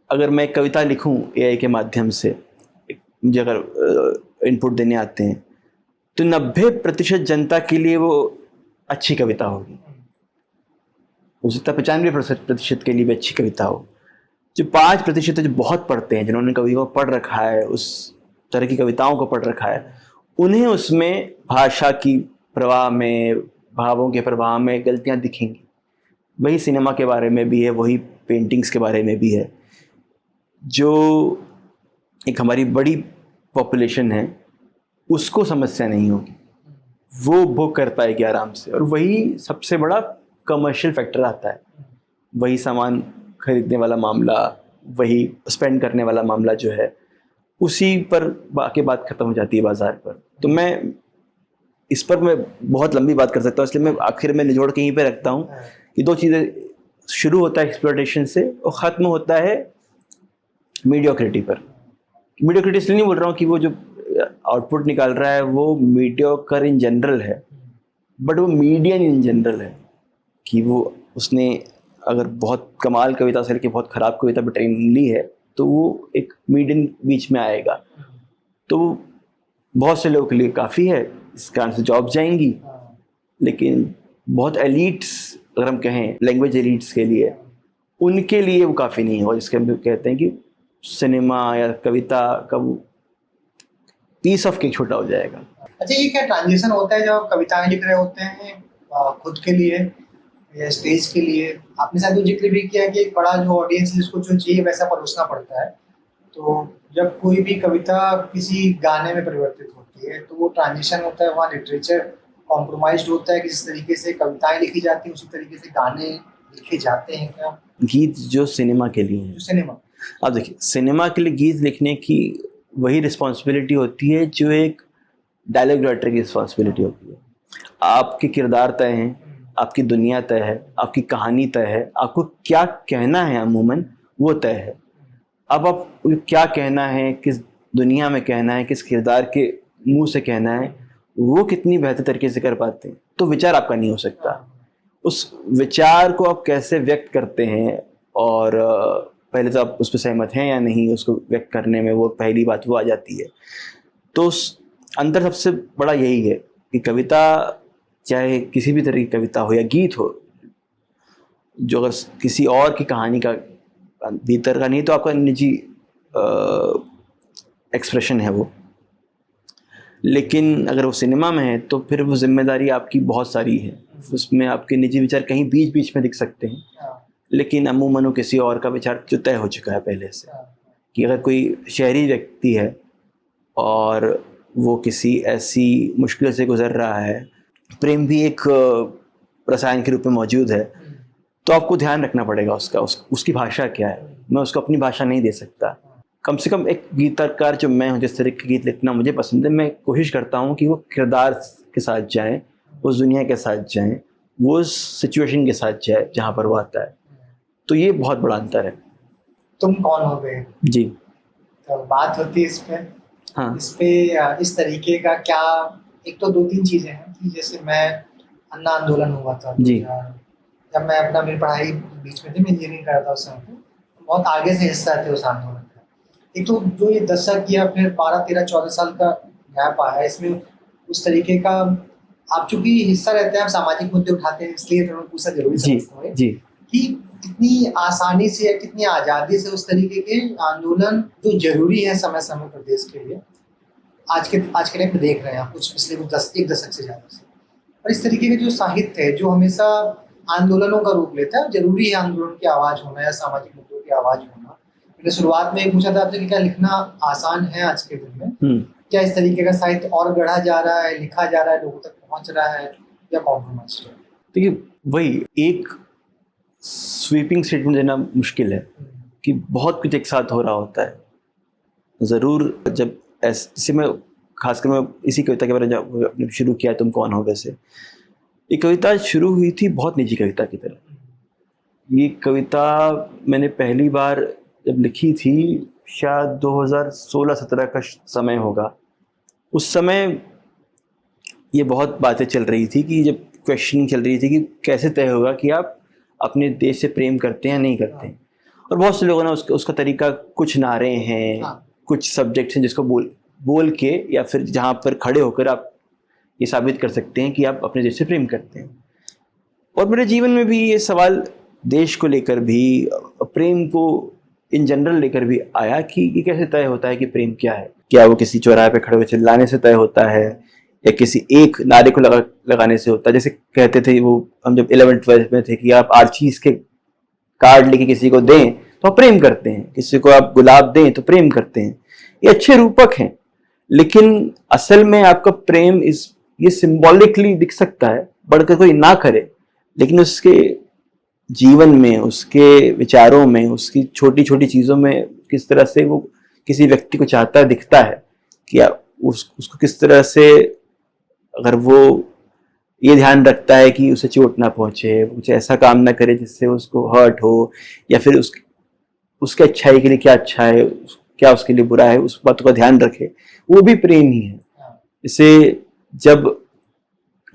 अगर मैं एक कविता लिखूं एआई के माध्यम से, मुझे अगर इनपुट देने आते हैं, तो 90% जनता के लिए वो अच्छी कविता होगी, हो सकता है 95% के लिए भी अच्छी कविता हो। जो 5% जो बहुत पढ़ते हैं, जिन्होंने कविता को पढ़ रखा है, उस तरह की कविताओं को पढ़ रखा है, उन्हें उसमें भाषा की प्रवाह में, भावों के प्रवाह में गलतियाँ दिखेंगी। वही सिनेमा के बारे में भी है, वही पेंटिंग्स के बारे में भी है। जो एक हमारी बड़ी पॉपुलेशन है उसको समस्या नहीं होगी, वो बुक कर पाएगी आराम से। और वही सबसे बड़ा कमर्शियल फैक्टर आता है, वही सामान खरीदने वाला मामला, वही स्पेंड करने वाला मामला जो है, उसी पर बाकी बात खत्म हो जाती है बाजार पर। तो मैं इस पर मैं बहुत लंबी बात कर सकता हूँ, इसलिए मैं आखिर में निचोड़ के यहीं पे रखता हूँ कि दो चीज़ें, शुरू होता है एक्सप्लॉयटेशन से और ख़त्म होता है मीडियोक्रिटी पर। मीडियोक्रिटी इसलिए नहीं बोल रहा हूँ कि वो जो आउटपुट निकाल रहा है वो मीडियोकर इन जनरल है, बट वो मीडियन इन जनरल है, कि वो उसने अगर बहुत कमाल कविता से लेकर बहुत ख़राब कविता भी ट्रेन ली है तो वो एक मीडियन बीच में आएगा। तो बहुत से लोगों के लिए काफ़ी है, इस कारण से जॉब जाएंगी, लेकिन बहुत एलीट्स अगर हम कहें लैंग्वेज एलीट्स के लिए, उनके लिए वो काफ़ी नहीं हो, जिसके हम कहते हैं कि सिनेमा या कविता का पीस ऑफ केक छोटा हो जाएगा। अच्छा, ये क्या ट्रांजिशन होता है जब आप कविताएं लिख रहे होते हैं खुद के लिए या स्टेज के लिए? आपने शायद वो जिक्र भी किया कि एक बड़ा जो ऑडियंस है जिसको जो चाहिए वैसा परोसना पड़ता है, तो जब कोई भी कविता किसी गाने में परिवर्तित होती है तो वो ट्रांजिशन होता है, वहाँ लिटरेचर कॉम्प्रोमाइज्ड होता है कि जिस तरीके से कविताएं लिखी जाती हैं उसी तरीके से गाने लिखे जाते हैं क्या? गीत जो सिनेमा के लिए है, सिनेमा, आप देखिए सिनेमा के लिए गीत लिखने की वही रिस्पॉन्सिबिलिटी होती है जो एक डायलॉग राइटर की रिस्पॉन्सिबिलिटी होती है। आपके किरदार तय हैं, आपकी दुनिया तय है, आपकी कहानी तय है, आपको क्या कहना है अमूमन वो तय है। अब आप क्या कहना है, किस दुनिया में कहना है, किस किरदार के मुंह से कहना है, वो कितनी बेहतर तरीके से कर पाते हैं, तो विचार आपका नहीं हो सकता। उस विचार को आप कैसे व्यक्त करते हैं, और पहले तो आप उस पर सहमत हैं या नहीं, उसको व्यक्त करने में वो पहली बात वो आ जाती है। तो उस अंदर सबसे बड़ा यही है कि कविता, चाहे किसी भी तरह की कविता हो या गीत हो, जो अगर किसी और की कहानी का भीतर का नहीं तो आपका निजी एक्सप्रेशन है वो, लेकिन अगर वो सिनेमा में है तो फिर वो जिम्मेदारी आपकी बहुत सारी है। उसमें आपके निजी विचार कहीं बीच बीच में दिख सकते हैं, लेकिन अमूमन वो किसी और का विचार जो तय हो चुका है पहले से। कि अगर कोई शहरी व्यक्ति है और वो किसी ऐसी मुश्किल से गुजर रहा है, प्रेम भी एक रसायन के रूप में मौजूद है, तो आपको ध्यान रखना पड़ेगा उसकी भाषा क्या है। मैं उसको अपनी भाषा नहीं दे सकता। कम से कम एक गीतकार जो मैं हूँ, जिस तरह के गीत लिखना मुझे पसंद है, मैं कोशिश करता हूँ कि वो किरदार के साथ जाएं, उस दुनिया के साथ जाएं, वो उस सिचुएशन के साथ जाए जहाँ पर वो आता है। तो ये बहुत बड़ा अंतर है। तुम कौन हो गए जी, तो बात होती है इस पे। हाँ, इस पे इस तरीके का क्या, एक तो दो तीन चीजें हैं कि जैसे मैं अन्ना आंदोलन हुआ था जी, जब मैं अपना मेरी पढ़ाई बीच में थी, मैं इंजीनियरिंग कर रहा था उस समय पे, बहुत आगे से हिस्सा थे उस आंदोलन का। एक तो जो ये 10 साल किया, फिर 12-13-14 साल का गैप आया, इसमें उस तरीके का आप चूंकि हिस्सा रहते हैं, आप सामाजिक मुद्दे उठाते हैं, इसलिए थोड़ा पूछना जरूरी समझता हूँ जी, कि कितनी आसानी से या कितनी आज़ादी से उस तरीके के आंदोलन जो जरूरी है समय समय पर देश के लिए, आज के टाइम में देख रहे हैं आप कुछ पिछले एक दशक से ज़्यादा से। और इस तरीके के जो साहित्य है जो हमेशा आंदोलनों का रूप लेता है, जरूरी है आंदोलन की आवाज़ होना या सामाजिक मुद्दों की आवाज़ होना। मैंने शुरुआत में पूछा था आपसे कि क्या लिखना आसान है आज के दिन में? क्या इस तरीके का साहित्य और गढ़ा जा रहा है, लिखा जा रहा है, लोगों तक पहुँच रहा है, या कॉम्प्रोमाइज है? देखिए वही एक स्वीपिंग स्टेटमेंट देना मुश्किल है कि बहुत कुछ एक साथ हो रहा होता है। ज़रूर जब ऐसे में खासकर मैं इसी कविता के बारे में जब शुरू किया, तुम कौन हो वैसे, ये कविता शुरू हुई थी बहुत निजी कविता की तरह। ये कविता मैंने पहली बार जब लिखी थी शायद 2016-17 का समय होगा। उस समय ये बहुत बातें चल रही थी कि जब क्वेश्चनिंग चल रही थी कि कैसे तय होगा कि आप अपने देश से प्रेम करते हैं या नहीं करते हैं। और बहुत से लोगों ने उसका तरीका, कुछ नारे हैं, कुछ सब्जेक्ट्स हैं जिसको बोल के या फिर जहाँ पर खड़े होकर आप ये साबित कर सकते हैं कि आप अपने देश से प्रेम करते हैं। और मेरे जीवन में भी ये सवाल देश को लेकर भी, प्रेम को इन जनरल लेकर भी आया कि ये कैसे तय होता है कि प्रेम क्या है। क्या वो किसी चौराहे पे खड़े हुए चिल्लाने से तय होता है या किसी एक नारे को लगाने से होता है? जैसे कहते थे वो, हम जब 11th-12th में थे कि आप आर्चीज के कार्ड लेके किसी को दें तो आप प्रेम करते हैं, किसी को आप गुलाब दें तो प्रेम करते हैं। ये अच्छे रूपक हैं, लेकिन असल में आपका प्रेम ये सिंबॉलिकली दिख सकता है, बढ़कर कोई ना करे, लेकिन उसके जीवन में, उसके विचारों में, उसकी छोटी छोटी चीज़ों में किस तरह से वो किसी व्यक्ति को चाहता है, दिखता है कि उसको किस तरह से, अगर वो ये ध्यान रखता है कि उसे चोट ना पहुंचे, कुछ ऐसा काम ना करे जिससे उसको हर्ट हो, या फिर उसके अच्छाई के लिए क्या अच्छा है, क्या उसके लिए बुरा है, उस बातों का ध्यान रखे, वो भी प्रेम ही है। इसे जब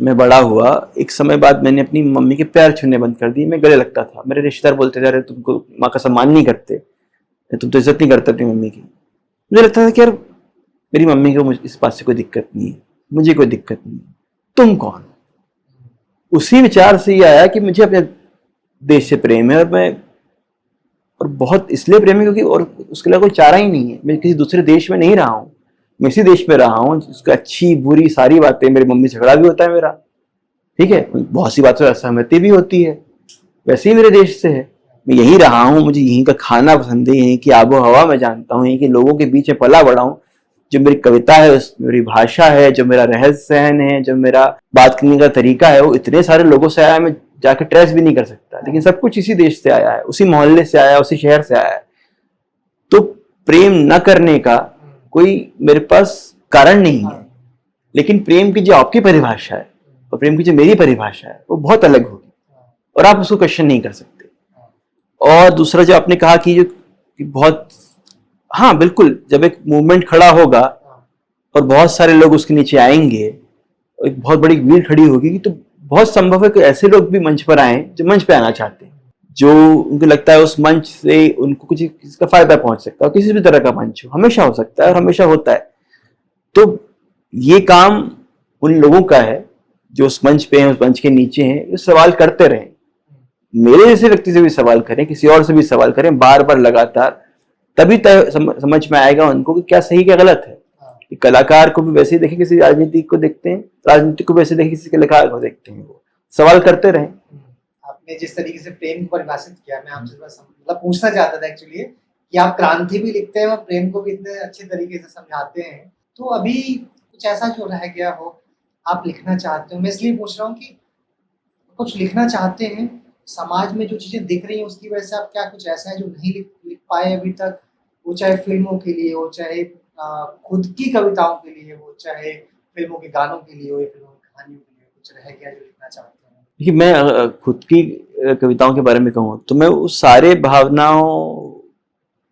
मैं बड़ा हुआ, एक समय बाद मैंने अपनी मम्मी के पैर छूने बंद कर दिए। मैं गले लगता था, मेरे रिश्तेदार बोलते थे, अरे तुमको माँ का सम्मान नहीं करते, तुम तो इज्जत नहीं करते अपनी मम्मी की। मुझे लगता था कि यार मेरी मम्मी को इस बात से कोई दिक्कत नहीं है, मुझे कोई दिक्कत नहीं है, तुम कौन। उसी विचार से ये आया कि मुझे अपने देश से प्रेम है, और बहुत इसलिए प्रेम है क्योंकि और उसके लिए कोई चारा ही नहीं है। मैं किसी दूसरे देश में नहीं रहा हूँ, मैं इसी देश में रहा हूँ जिसका अच्छी बुरी सारी बातें, मेरी मम्मी से झगड़ा भी होता है मेरा, ठीक है, बहुत सी बातों से असहमति भी होती है, वैसे ही मेरे देश से है। मैं यहीं रहा हूँ, मुझे यहीं का खाना पसंद है, यहीं की आबो हवा मैं जानता हूँ, यहीं के लोगों के बीच में पला बड़ा हूँ। जो मेरी कविता है, मेरी भाषा है, जो मेरा रहन सहन है, जो मेरा बात करने का तरीका है, वो इतने सारे लोगों से आया है, मैं जाके ट्रेस भी नहीं कर सकता, लेकिन सब कुछ इसी देश से आया है, उसी मोहल्ले से आया है, उसी शहर से आया है। तो प्रेम न करने का कोई मेरे पास कारण नहीं है। लेकिन प्रेम की जो आपकी परिभाषा है और प्रेम की जो मेरी परिभाषा है वो बहुत अलग होगी, और आप उसको क्वेश्चन नहीं कर सकते। और दूसरा जो आपने कहा कि बहुत, हाँ बिल्कुल, जब एक मूवमेंट खड़ा होगा और बहुत सारे लोग उसके नीचे आएंगे, एक बहुत बड़ी भीड़ खड़ी होगी, तो बहुत संभव है कि ऐसे लोग भी मंच पर आए जो मंच पे आना चाहते हैं, जो उनको लगता है उस मंच से उनको कुछ किसी का फायदा पहुंच सकता है। किसी भी तरह का मंच हो, हमेशा हो सकता है और हमेशा होता है। तो ये काम उन लोगों का है जो उस मंच पे हैं, उस मंच के नीचे हैं, जो सवाल करते रहें, मेरे जैसे व्यक्ति से भी सवाल करें, किसी और से भी सवाल करें, बार बार लगातार, तभी समझ में आएगा उनको कि क्या सही क्या गलत है। कि कलाकार को भी वैसे ही देखें किसी राजनीतिक को देखते हैं, राजनीतिक को वैसे देखें किसी कलाकार को देखते हैं, वो सवाल करते रहें। आपने जिस तरीके से प्रेम को परिभाषित किया, मैं आपसे मतलब पूछना चाहता था एक्चुअली कि आप क्रांति भी लिखते हैं और प्रेम को भी इतने अच्छे तरीके से समझाते हैं, तो अभी कुछ ऐसा जो रह गया हो आप लिखना चाहते हो? मैं इसलिए पूछ रहा हूँ कि कुछ लिखना चाहते हैं, समाज में जो चीजें दिख रही हैं उसकी वजह से आप क्या कुछ ऐसा है जो नहीं लिख पाए अभी तक, वो चाहे फिल्मों के लिए हो, चाहे खुद की कविताओं के लिए हो, चाहे फिल्मों के गानों के लिए हो, या फिल्मों की कहानियों के लिए, कुछ रह गया जो लिखना चाहते हैं? देखिए, मैं खुद की कविताओं के बारे में कहूँ तो मैं उस सारे भावनाओं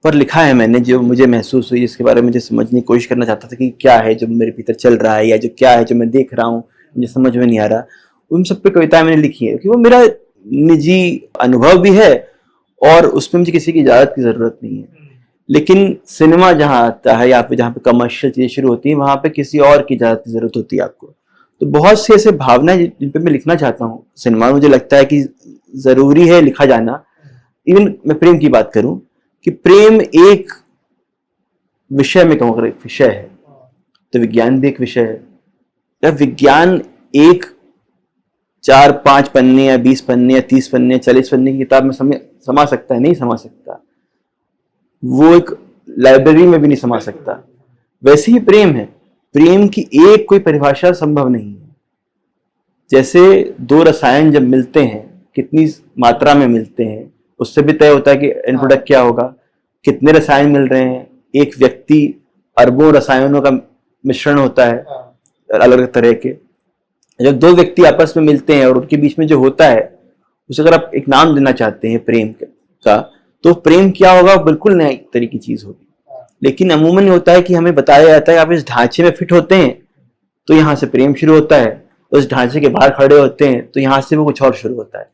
पर लिखा है मैंने, जो मुझे महसूस हुई, जिसके बारे में मुझे समझने की कोशिश करना चाहता था कि क्या है जो मेरे भीतर चल रहा है, या जो क्या है जो मैं देख रहा हूँ मुझे समझ में नहीं आ रहा, उन सब पे कविताएं मैंने लिखी है, क्योंकि वो मेरा निजी अनुभव भी है और उसमें मुझे किसी की इजाजत की जरूरत नहीं है। लेकिन सिनेमा जहाँ आता है, या फिर जहाँ पे कमर्शियल चीजें शुरू होती हैं, वहां पे किसी और की इजाजत की जरूरत होती है आपको। तो बहुत से ऐसे भावनाएं जिन पे मैं लिखना चाहता हूँ सिनेमा, मुझे लगता है कि जरूरी है लिखा जाना। इवन मैं प्रेम की बात करूं कि प्रेम एक विषय में कहूँ, अगर एक विषय है तो विज्ञान भी एक विषय है। या विज्ञान एक 4-5 पन्ने या 20 पन्ने या 30 पन्ने 40 पन्ने की किताब में समा सकता है? नहीं समा सकता। वो एक लाइब्रेरी में भी नहीं समा सकता। वैसे ही प्रेम है, प्रेम की एक कोई परिभाषा संभव नहीं है। जैसे दो रसायन जब मिलते हैं, कितनी मात्रा में मिलते हैं उससे भी तय होता है कि एंड प्रोडक्ट क्या होगा। कितने रसायन मिल रहे हैं, एक व्यक्ति अरबों रसायनों का मिश्रण होता है अलग अलग तरह के। जब दो व्यक्ति आपस में मिलते हैं और उनके बीच में जो होता है उसे अगर आप एक नाम देना चाहते हैं प्रेम का, तो प्रेम क्या होगा, बिल्कुल नई तरह की चीज होगी। लेकिन अमूमन होता है कि हमें बताया जाता है आप इस ढांचे में फिट होते हैं तो यहाँ से प्रेम शुरू होता है, उस ढांचे के बाहर खड़े होते हैं तो यहाँ से वो कुछ और शुरू होता है।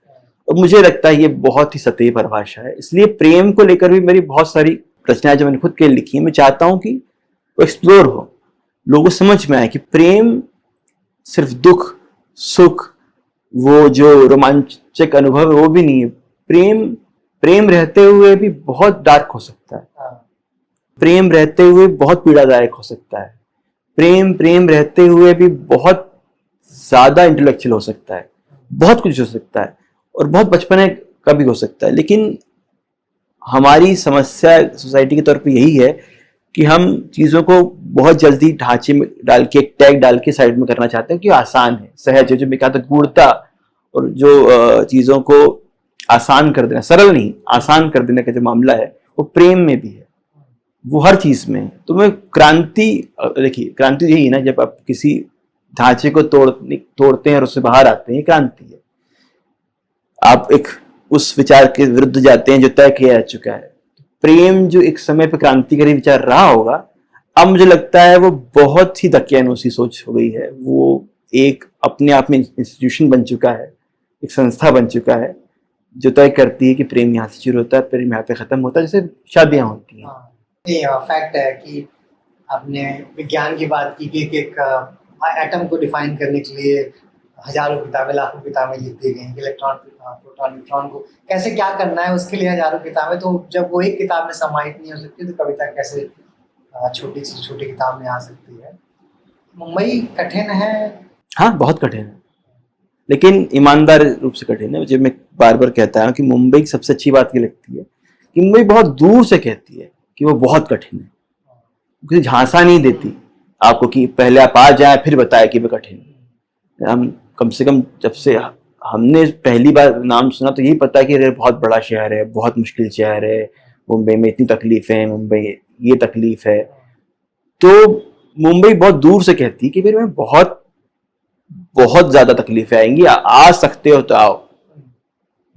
और मुझे लगता है ये बहुत ही सतही परिभाषा है। इसलिए प्रेम को लेकर भी मेरी बहुत सारी रचनाएं जो मैंने खुद के लिए लिखी है, मैं चाहता हूं कि वो एक्सप्लोर हो, लोगों समझ में आए कि प्रेम सिर्फ दुख सुख, वो जो रोमांचक अनुभव है वो भी नहीं है। प्रेम रहते हुए भी बहुत डार्क हो सकता है, प्रेम रहते हुए बहुत पीड़ादायक हो सकता है, प्रेम रहते हुए भी बहुत ज्यादा इंटेलेक्चुअल हो सकता है, बहुत कुछ हो सकता है और बहुत बचपने का भी हो सकता है। लेकिन हमारी समस्या सोसाइटी के तौर पे यही है कि हम चीजों को बहुत जल्दी ढांचे में डाल के, एक टैग डाल के साइड में करना चाहते हैं कि आसान है, सहज है। जो मैं कहता हूं गूढ़ता और जो चीजों को आसान कर देना, सरल नहीं आसान कर देने का जो मामला है वो प्रेम में भी है। वो हर चीज में। तो मैं क्रांति, देखिए क्रांति यही है ना, जब आप किसी ढांचे को तोड़ते हैं और उससे बाहर आते हैं, क्रांति है। आप एक उस विचार के विरुद्ध जाते हैं जो तय किया जा चुका है। प्रेम जो एक समय पे क्रांतिकारी विचार रहा होगा, अब मुझे लगता है वो बहुत ही दकियानूसी सोच हो गई है। वो एक अपने आप में इंस्टीट्यूशन बन चुका है, एक संस्था बन चुका है जो तय करती है कि प्रेम यहाँ से शुरू होता है, प्रेम यहाँ पे खत्म होता है, जैसे शादियां होती हैं। ये फैक्ट है कि आपने विज्ञान की बात की कि एक एटम को डिफाइन करने के लिए हजारों किताबें, लाखों किताबें लिख दी गई, इलेक्ट्रॉन, प्रोटॉन, न्यूट्रॉन को कैसे क्या करना है उसके लिए हजारों किताबें। तो जब वो एक किताब में समाहित नहीं हो सकती तो कविता कैसे छोटी से छोटी किताब में आ सकती है। मुंबई कठिन है। हाँ, बहुत कठिन है, लेकिन ईमानदार रूप से कठिन है। जब मैं बार बार कहता हूँ कि मुंबई की सबसे अच्छी बात ये लगती है कि मुंबई बहुत दूर से कहती है कि वो बहुत कठिन है, क्योंकि झांसा नहीं देती आपको कि पहले आप आ जाए फिर बताए कि वो कठिन है। हम कम से कम जब से हमने पहली बार नाम सुना तो यही पता कि अरे बहुत बड़ा शहर है, बहुत मुश्किल शहर है, मुंबई में इतनी तकलीफ है, मुंबई ये तकलीफ है। तो मुंबई बहुत दूर से कहती है कि फिर मैं बहुत बहुत ज्यादा तकलीफें आएंगी, आ सकते हो तो आओ,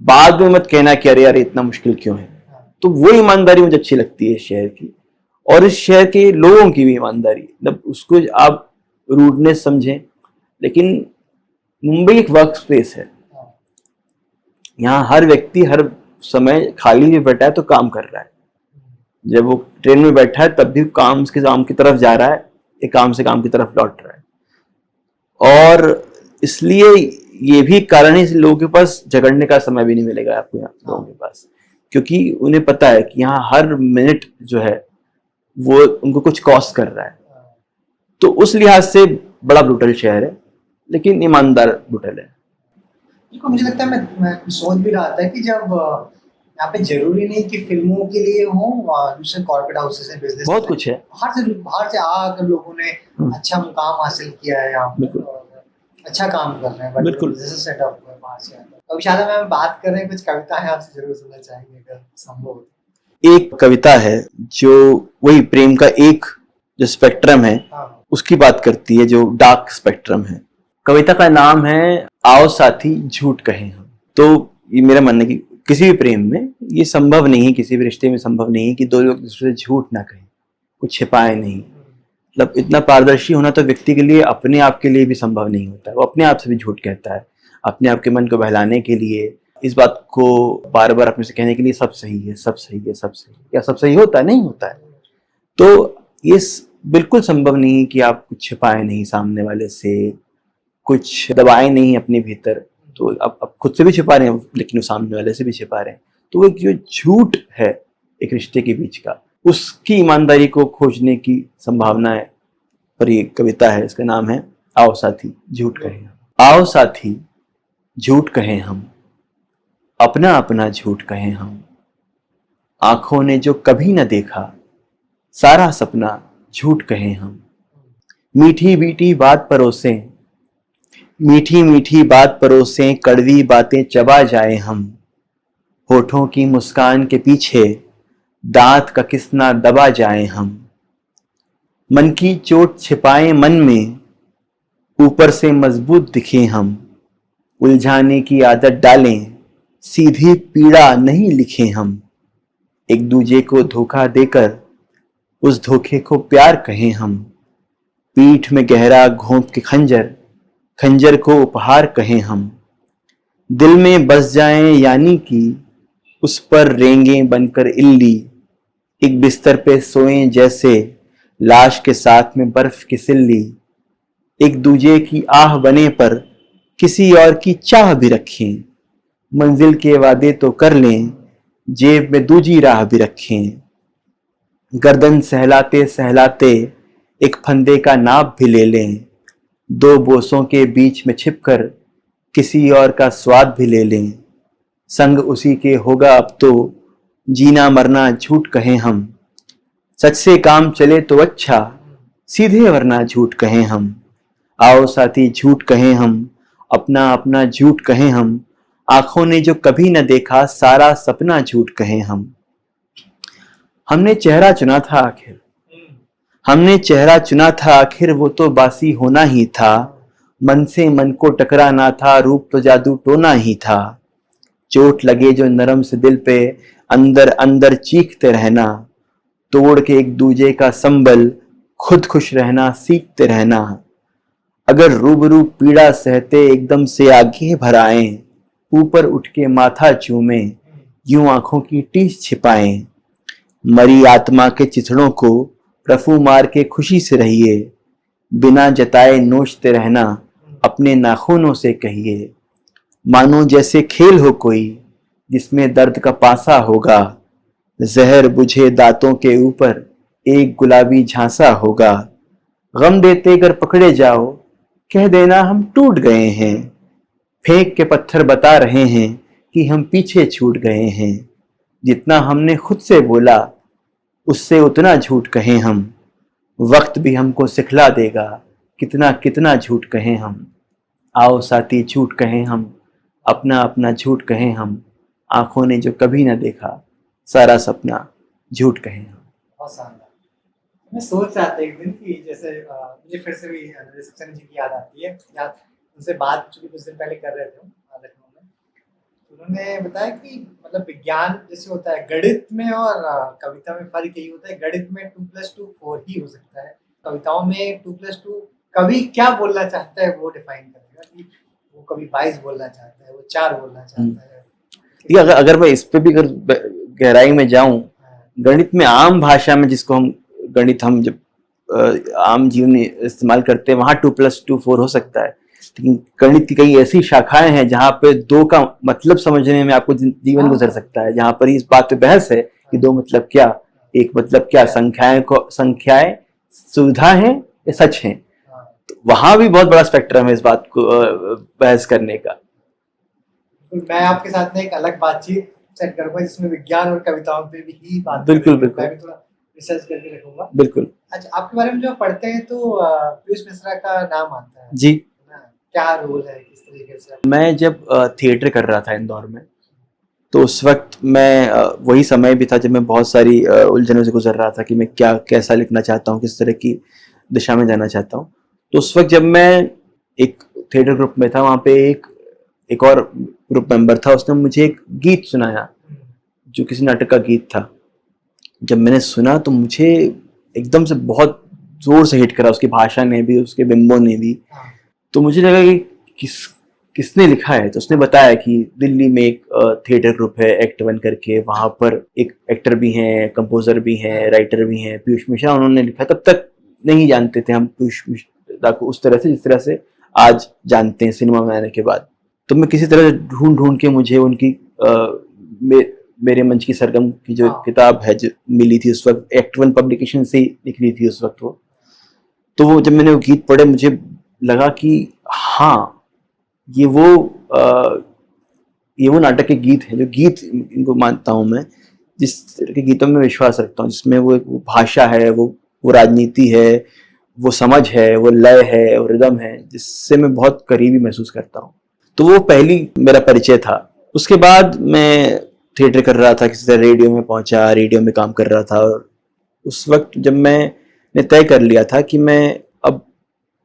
बाद में मत कहना कि अरे यार इतना मुश्किल क्यों है। तो वो ईमानदारी मुझे अच्छी लगती है इस शहर की, और इस शहर के लोगों की भी ईमानदारी। मतलब उसको आप रूडनेस समझें, लेकिन मुंबई एक वर्क स्पेस है। यहाँ हर व्यक्ति हर समय खाली भी बैठा है तो काम कर रहा है, जब वो ट्रेन में बैठा है तब भी काम की तरफ जा रहा है, एक काम से काम की तरफ लौट रहा है। और इसलिए ये भी कारण है लोगों के पास झगड़ने का समय भी नहीं मिलेगा आपको यहाँ लोगों के पास, क्योंकि उन्हें पता है कि यहाँ हर मिनट जो है वो उनको कुछ कॉस्ट कर रहा है। तो उस लिहाज से बड़ा ब्रूटल शहर है, लेकिन ईमानदार ब्रूटल है। मुझे लगता है मैं सोच भी रहा था कि जब यहाँ पे जरूरी नहीं कि फिल्मों के लिए हो, दूसरे कॉर्पोरेट हाउसेस है, बिजनेस बहुत कुछ है, बाहर से आकर लोगों ने अच्छा मुकाम हासिल किया है यहाँ पे, अच्छा काम कर रहे हैं। बिल्कुल सेटअप है बाहर से। तो शायद हम बात कर रहे हैं, कुछ कविताएं आपसे जरूर सुनना चाहेंगे अगर संभव हो। एक कविता है जो वही प्रेम का एक जो स्पेक्ट्रम है उसकी बात करती है, जो डार्क स्पेक्ट्रम है। कविता का नाम है आओ साथी झूठ कहें हम। तो ये मेरा मानना है कि किसी भी प्रेम में ये संभव नहीं है, किसी भी रिश्ते में संभव नहीं है कि दो लोग दूसरे से झूठ ना कहें, कुछ छिपाए नहीं। मतलब इतना पारदर्शी होना तो व्यक्ति के लिए, अपने आप के लिए भी संभव नहीं होता है। वो अपने आप से भी झूठ कहता है, अपने आप के मन को बहलाने के लिए, इस बात को बार बार अपने से कहने के लिए सब सही है, सब सही है, सब सही है। क्या सब सही होता है? नहीं होता है। तो ये बिल्कुल संभव नहीं है कि आप कुछ छिपाए नहीं सामने वाले से, कुछ दबाए नहीं अपने भीतर। तो आप खुद से भी छिपा रहे हैं, लेकिन वो सामने वाले से भी छिपा रहे हैं। तो वो जो झूठ है एक रिश्ते के बीच का, उसकी ईमानदारी को खोजने की संभावना है। पर ये कविता है, इसका नाम है आओ साथी झूठ कहें। आओ साथी झूठ कहें हम, अपना अपना झूठ कहें हम। आंखों ने जो कभी न देखा सारा सपना झूठ कहें हम। मीठी मीठी बात परोसें, मीठी मीठी बात परोसें, कड़वी बातें चबा जाए हम। होठों की मुस्कान के पीछे दांत का किसना दबा जाए हम। मन की चोट छिपाए मन में, ऊपर से मजबूत दिखे हम। उलझाने की आदत डालें, सीधी पीड़ा नहीं लिखे हम। एक दूजे को धोखा देकर उस धोखे को प्यार कहें हम। पीठ में गहरा घोंप के खंजर, खंजर को उपहार कहें हम। दिल में बस जाएं यानी कि उस पर रेंगें बनकर इल्ली। एक बिस्तर पे सोएं जैसे लाश के साथ में बर्फ की सिल्ली। एक दूजे की आह बने पर किसी और की चाह भी रखें। मंजिल के वादे तो कर लें, जेब में दूजी राह भी रखें। गर्दन सहलाते सहलाते एक फंदे का नाप भी ले लें। दो बोसों के बीच में छिपकर किसी और का स्वाद भी ले लें। संग उसी के होगा अब तो जीना मरना झूठ कहें हम। सच से काम चले तो अच्छा, सीधे वरना झूठ कहें हम। आओ साथी झूठ कहें हम, अपना अपना झूठ कहें हम। आंखों ने जो कभी न देखा सारा सपना झूठ कहें हम। हमने चेहरा चुना था आखिर, हम्म, हमने चेहरा चुना था आखिर, वो तो बासी होना ही था। मन से मन को टकराना था, रूप तो जादू टोना ही था। चोट लगे जो नरम से दिल पे, अंदर अंदर चीखते रहना। तोड़ के एक दूजे का संबल, खुद खुश रहना सीखते रहना। अगर रूबरू पीड़ा सहते एकदम से आगे भर आए, ऊपर उठ के माथा चूमे, यूं आंखों की टीस छिपाएं। मरी आत्मा के चिथड़ों को रफू मार के खुशी से रहिए, बिना जताए नोचते रहना, अपने नाखूनों से कहिए। मानो जैसे खेल हो कोई, जिसमें दर्द का पासा होगा, जहर बुझे दांतों के ऊपर एक गुलाबी झांसा होगा। गम देते अगर पकड़े जाओ, कह देना हम टूट गए हैं। फेंक के पत्थर बता रहे हैं कि हम पीछे छूट गए हैं। जितना हमने खुद से बोला, उससे उतना झूठ कहें हम। वक्त भी हमको सिखला देगा, कितना कितना झूठ कहें हम। आओ साथी झूठ कहें हम, अपना अपना झूठ कहें हम। आंखों ने जो कभी ना देखा, सारा सपना झूठ कहें हम। बहुत शानदार। मैं सोच रहा था एक दिन कि जैसे मुझे फिर से भी रिसेप्शन जी की याद आती है, याद उनसे बात चूंकि कुछ दिन पहले कर रहे थे हम, लखनऊ में। तो उन्होंने बताया कि मतलब विज्ञान जैसे होता है गणित में और कविता में फर्क यही होता है, गणित में 2+2 4 ही हो सकता है, कविताओं में 2+2 कवि क्या बोलना चाहता है वो डिफाइन करेगा कि वो कभी 22 बोलना चाहता है, वो 4 बोलना चाहता है। ये अगर मैं इस पे भी अगर गहराई में जाऊं, गणित में आम भाषा में जिसको हम गणित हम जब आम जीवन में इस्तेमाल करते हैं, वहां 2+2 4 हो सकता है। लेकिन गणित की कई ऐसी शाखाएं हैं जहां पे 2 का मतलब समझने में आपको जीवन गुजर सकता है, जहां पर इस बात पे बहस है कि 2 मतलब क्या, 1 मतलब क्या। संख्याएं सुविधा है या सच है, तो वहां भी बहुत बड़ा स्पेक्ट्रम है इस बात को बहस करने का। मैं आपके साथ में एक अलग बातचीत सेट करूंगा जिसमें विज्ञान और कविताओं पे भी ही बात बिल्कुल करेंगे। बिल्कुल मैं भी थोड़ा रिसर्च करके रखूंगा। बिल्कुल। अच्छा, आपके बारे में जो पढ़ते हैं तो पीयूष मिश्रा का नाम आता है जी, ना? क्या रोल है, किस तरीके से? मैं जब थिएटर कर रहा था इंदौर में, तो उस वक्त मैं वही समय भी था जब मैं बहुत सारी उलझनों से गुजर रहा था कि मैं क्या कैसा लिखना चाहता हूँ, किस तरह की दिशा में जाना चाहता हूँ। तो उस वक्त जब मैं एक थिएटर ग्रुप में था, वहाँ पे एक और ग्रुप मेंबर था, उसने मुझे एक गीत सुनाया जो किसी नाटक का गीत था। जब मैंने सुना तो मुझे एकदम से बहुत जोर से हिट करा, उसकी भाषा ने भी, उसके बिंबों ने भी। तो मुझे लगा कि किसने लिखा है। तो उसने बताया कि दिल्ली में एक थिएटर ग्रुप है एक्ट वन करके, वहाँ पर एक एक्टर भी हैं, कंपोजर भी हैं, राइटर भी हैं, पीयूष मिश्रा, उन्होंने लिखा। तब तक नहीं जानते थे हम पीयूष मिश्रा को उस तरह से जिस तरह से आज जानते हैं सिनेमा में आने के बाद। तो मैं किसी तरह ढूंढ ढूंढ के मुझे उनकी मेरे मंच की सरगम की जो किताब है जो मिली थी उस वक्त, एक्ट वन पब्लिकेशन से निकली थी उस वक्त वो। तो वो जब मैंने वो गीत पढ़े, मुझे लगा कि हाँ, ये वो नाटक के गीत हैं, जो गीत इनको मानता हूँ मैं, जिस तरह के गीतों में विश्वास रखता हूँ, जिसमें वो भाषा है, वो राजनीति है, वो समझ है, वो लय है, वो रिदम है, जिससे मैं बहुत करीबी महसूस करता हूँ। तो वो पहली मेरा परिचय था। उसके बाद मैं थिएटर कर रहा था, किसी तरह रेडियो में पहुंचा, रेडियो में काम कर रहा था। और उस वक्त जब मैंने तय कर लिया था कि मैं अब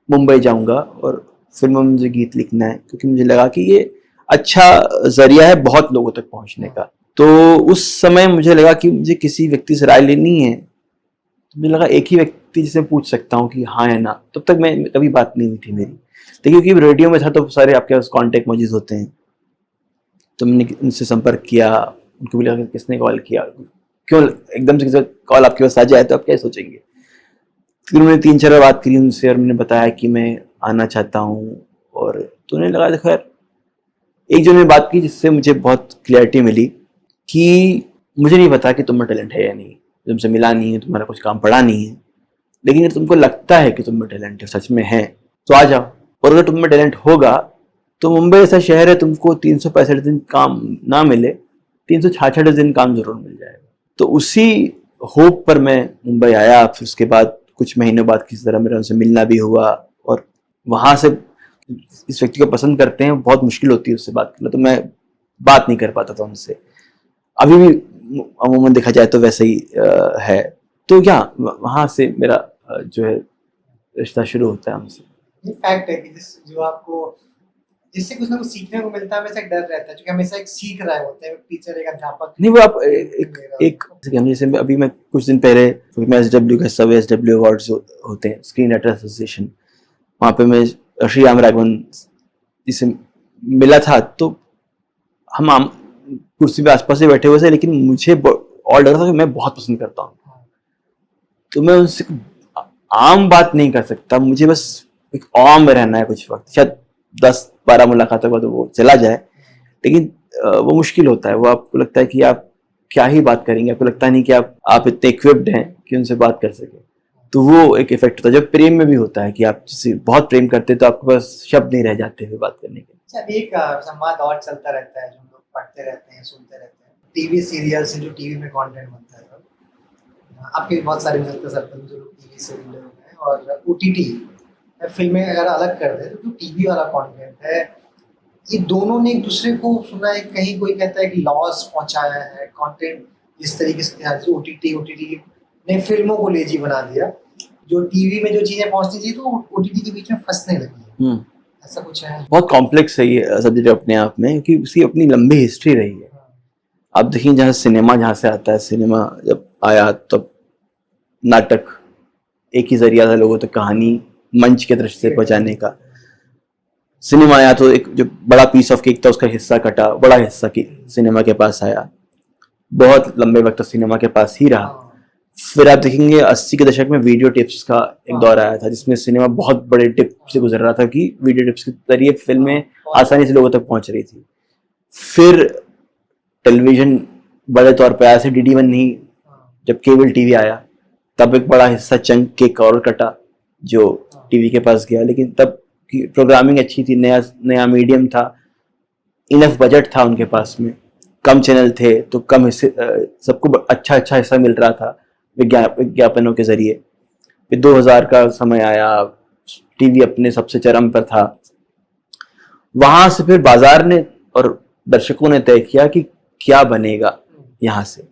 मुंबई जाऊंगा और फिल्मों में मुझे गीत लिखना है, क्योंकि मुझे लगा कि ये अच्छा जरिया है बहुत लोगों तक पहुंचने का। तो उस समय मुझे लगा कि मुझे किसी व्यक्ति से राय लेनी है, तो मुझे लगा एक ही व्यक्ति जिसे पूछ सकता हूँ कि हाँ या ना। तब तक मैं कभी बात नहीं हुई थी मेरी, लेकिन क्योंकि रेडियो में था तो सारे आपके पास कॉन्टेक्ट मौजूद होते हैं। तो मैंने उनसे संपर्क किया, उनको भी लगा किसने कॉल किया, क्यों एकदम से कॉल आपके पास आ जाए तो आप क्या सोचेंगे। फिर उन्होंने 3-4 बार बात करी उनसे और मैंने बताया कि मैं आना चाहता हूँ। और तो उन्हें लगा देखो यार, एक जो मैंने बात की जिससे मुझे बहुत क्लैरिटी मिली कि मुझे नहीं पता कि तुम में टैलेंट है या नहीं, तुमसे मिला नहीं है, तुम्हारा कुछ काम पड़ा नहीं है, लेकिन अगर तुमको लगता है कि तुम में टैलेंट है, सच में है, तो आ जाओ। और अगर तुम में टैलेंट होगा तो मुंबई ऐसा शहर है, तुमको 365 दिन काम ना मिले, 366 दिन काम जरूर मिल जाएगा। तो उसी होप पर मैं मुंबई आया। फिर उसके बाद कुछ महीनों बाद किसी तरह मेरा उनसे मिलना भी हुआ, और वहां से इस व्यक्ति को पसंद करते हैं, बहुत मुश्किल होती है उससे बात करना, तो मैं बात नहीं कर पाता था उनसे। अभी भी अमूमन देखा जाए तो वैसे ही है। तो क्या वहाँ से मेरा जो है रिश्ता शुरू होता है हमसे। ये फैक्ट है कि जो आपको जिससे कुछ ना कुछ सीखने को मिलता है, हमेशा एक डर रहता है क्योंकि हमेशा एक सीख रहे होते हैं, टीचर, एक अध्यापक नहीं, वो आप जैसे अभी मैं कुछ दिन पहले SW का सब SW अवार्ड्स होते हैं, स्क्रीन राइटर एसोसिएशन, वहाँ पे मैं श्री राम राघवन जिसे मिला था। तो हम आम कुर्सी पे आसपास से बैठे हुए थे, लेकिन मुझे और लग रहा था कि मैं बहुत पसंद करता हूँ, तो मैं उनसे आम बात नहीं कर सकता, मुझे बस एक ऑम में रहना है कुछ वक्त, शायद 10-12 मुलाकात के बाद वो चला जाए, लेकिन वो मुश्किल होता है। वो आपको लगता है कि आप क्या ही बात करेंगे, आपको लगता नहीं कि आप इतने इक्विप्ड हैं कि उनसे बात कर सके। तो वो एक इफेक्ट होता है, जब प्रेम में भी होता है कि आप जिससे बहुत प्रेम करते हैं तो आपके पास शब्द नहीं रह जाते हुए बात करने के। अच्छा, एक संवाद और चलता रहता है जो हम लोग पढ़ते रहते हैं, सुनते रहते हैं, टीवी सीरियल से जो टीवी में कंटेंट बनता है। आपके बहुत सारे सर्कल जो टीवी से जुड़े हुए हैं, और OTT फिल्में अगर अलग कर दे तो जो टीवी वाला कंटेंट है, ये दोनों ने एक दूसरे को सुना है, कहीं कोई कहता है कि लॉस पहुंचाया है कंटेंट इस तरीके से। OTT ने फिल्मों को लेजी बना दिया, जो टीवी में जो चीजें पहुंचनी चाहिए तो OTT के बीच में फंसने लगी है। ऐसा कुछ है? बहुत कॉम्प्लेक्स है ये सब्जेक्ट अपने आप में, क्योंकि उसकी अपनी लंबी हिस्ट्री रही है। आप देखिए जहाँ से आता है, सिनेमा जब आया तब नाटक एक ही जरिया था लोगों तक कहानी मंच के दृष्टि से पहुंचाने का। सिनेमा आया तो एक जो बड़ा पीस ऑफ केक था उसका हिस्सा कटा, बड़ा हिस्सा की सिनेमा के पास आया, बहुत लंबे वक्त तक सिनेमा के पास ही रहा। फिर आप देखेंगे 80 के दशक में वीडियो टिप्स का एक दौर आया था, जिसमें सिनेमा बहुत बड़े टिप से गुजर रहा था कि वीडियो टिप्स के जरिए फिल्में आसानी से लोगों तक पहुंच रही थी। फिर टेलीविजन बड़े तौर पे आया, से DD1 नहीं, जब केबल टीवी आया तब एक बड़ा हिस्सा चंक केक और कटा जो टीवी के पास गया। लेकिन तब की प्रोग्रामिंग अच्छी थी, नया मीडियम था, इनफ बजट था उनके पास में, कम चैनल थे तो कम हिस्से, सबको अच्छा हिस्सा मिल रहा था विज्ञापनों के जरिए। फिर 2000 का समय आया, टीवी अपने सबसे चरम पर था। वहां से फिर बाजार ने और दर्शकों ने तय किया कि क्या बनेगा यहाँ से,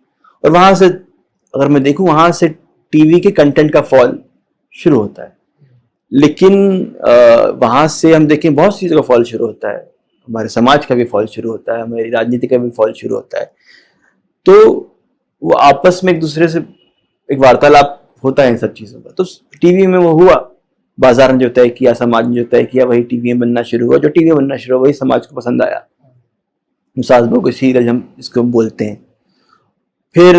और वहां से अगर मैं देखूं वहां से टीवी के कंटेंट का फॉल शुरू होता है। लेकिन वहां से हम देखें बहुत सी चीज़ों का फॉल शुरू होता है, हमारे समाज का भी फॉल शुरू होता है, हमारी राजनीति का भी फॉल शुरू होता है। तो वो आपस में एक दूसरे से एक वार्तालाप होता है इन सब चीज़ों का। तो टीवी में वो हुआ, बाजार ने जो तय किया, समाज ने जो तय किया, वही टीवी में बनना शुरू हुआ। जो टीवी में बनना शुरू हुआ वही समाज को पसंद आया। सास बहू के सीरियल हम इसको बोलते हैं। फिर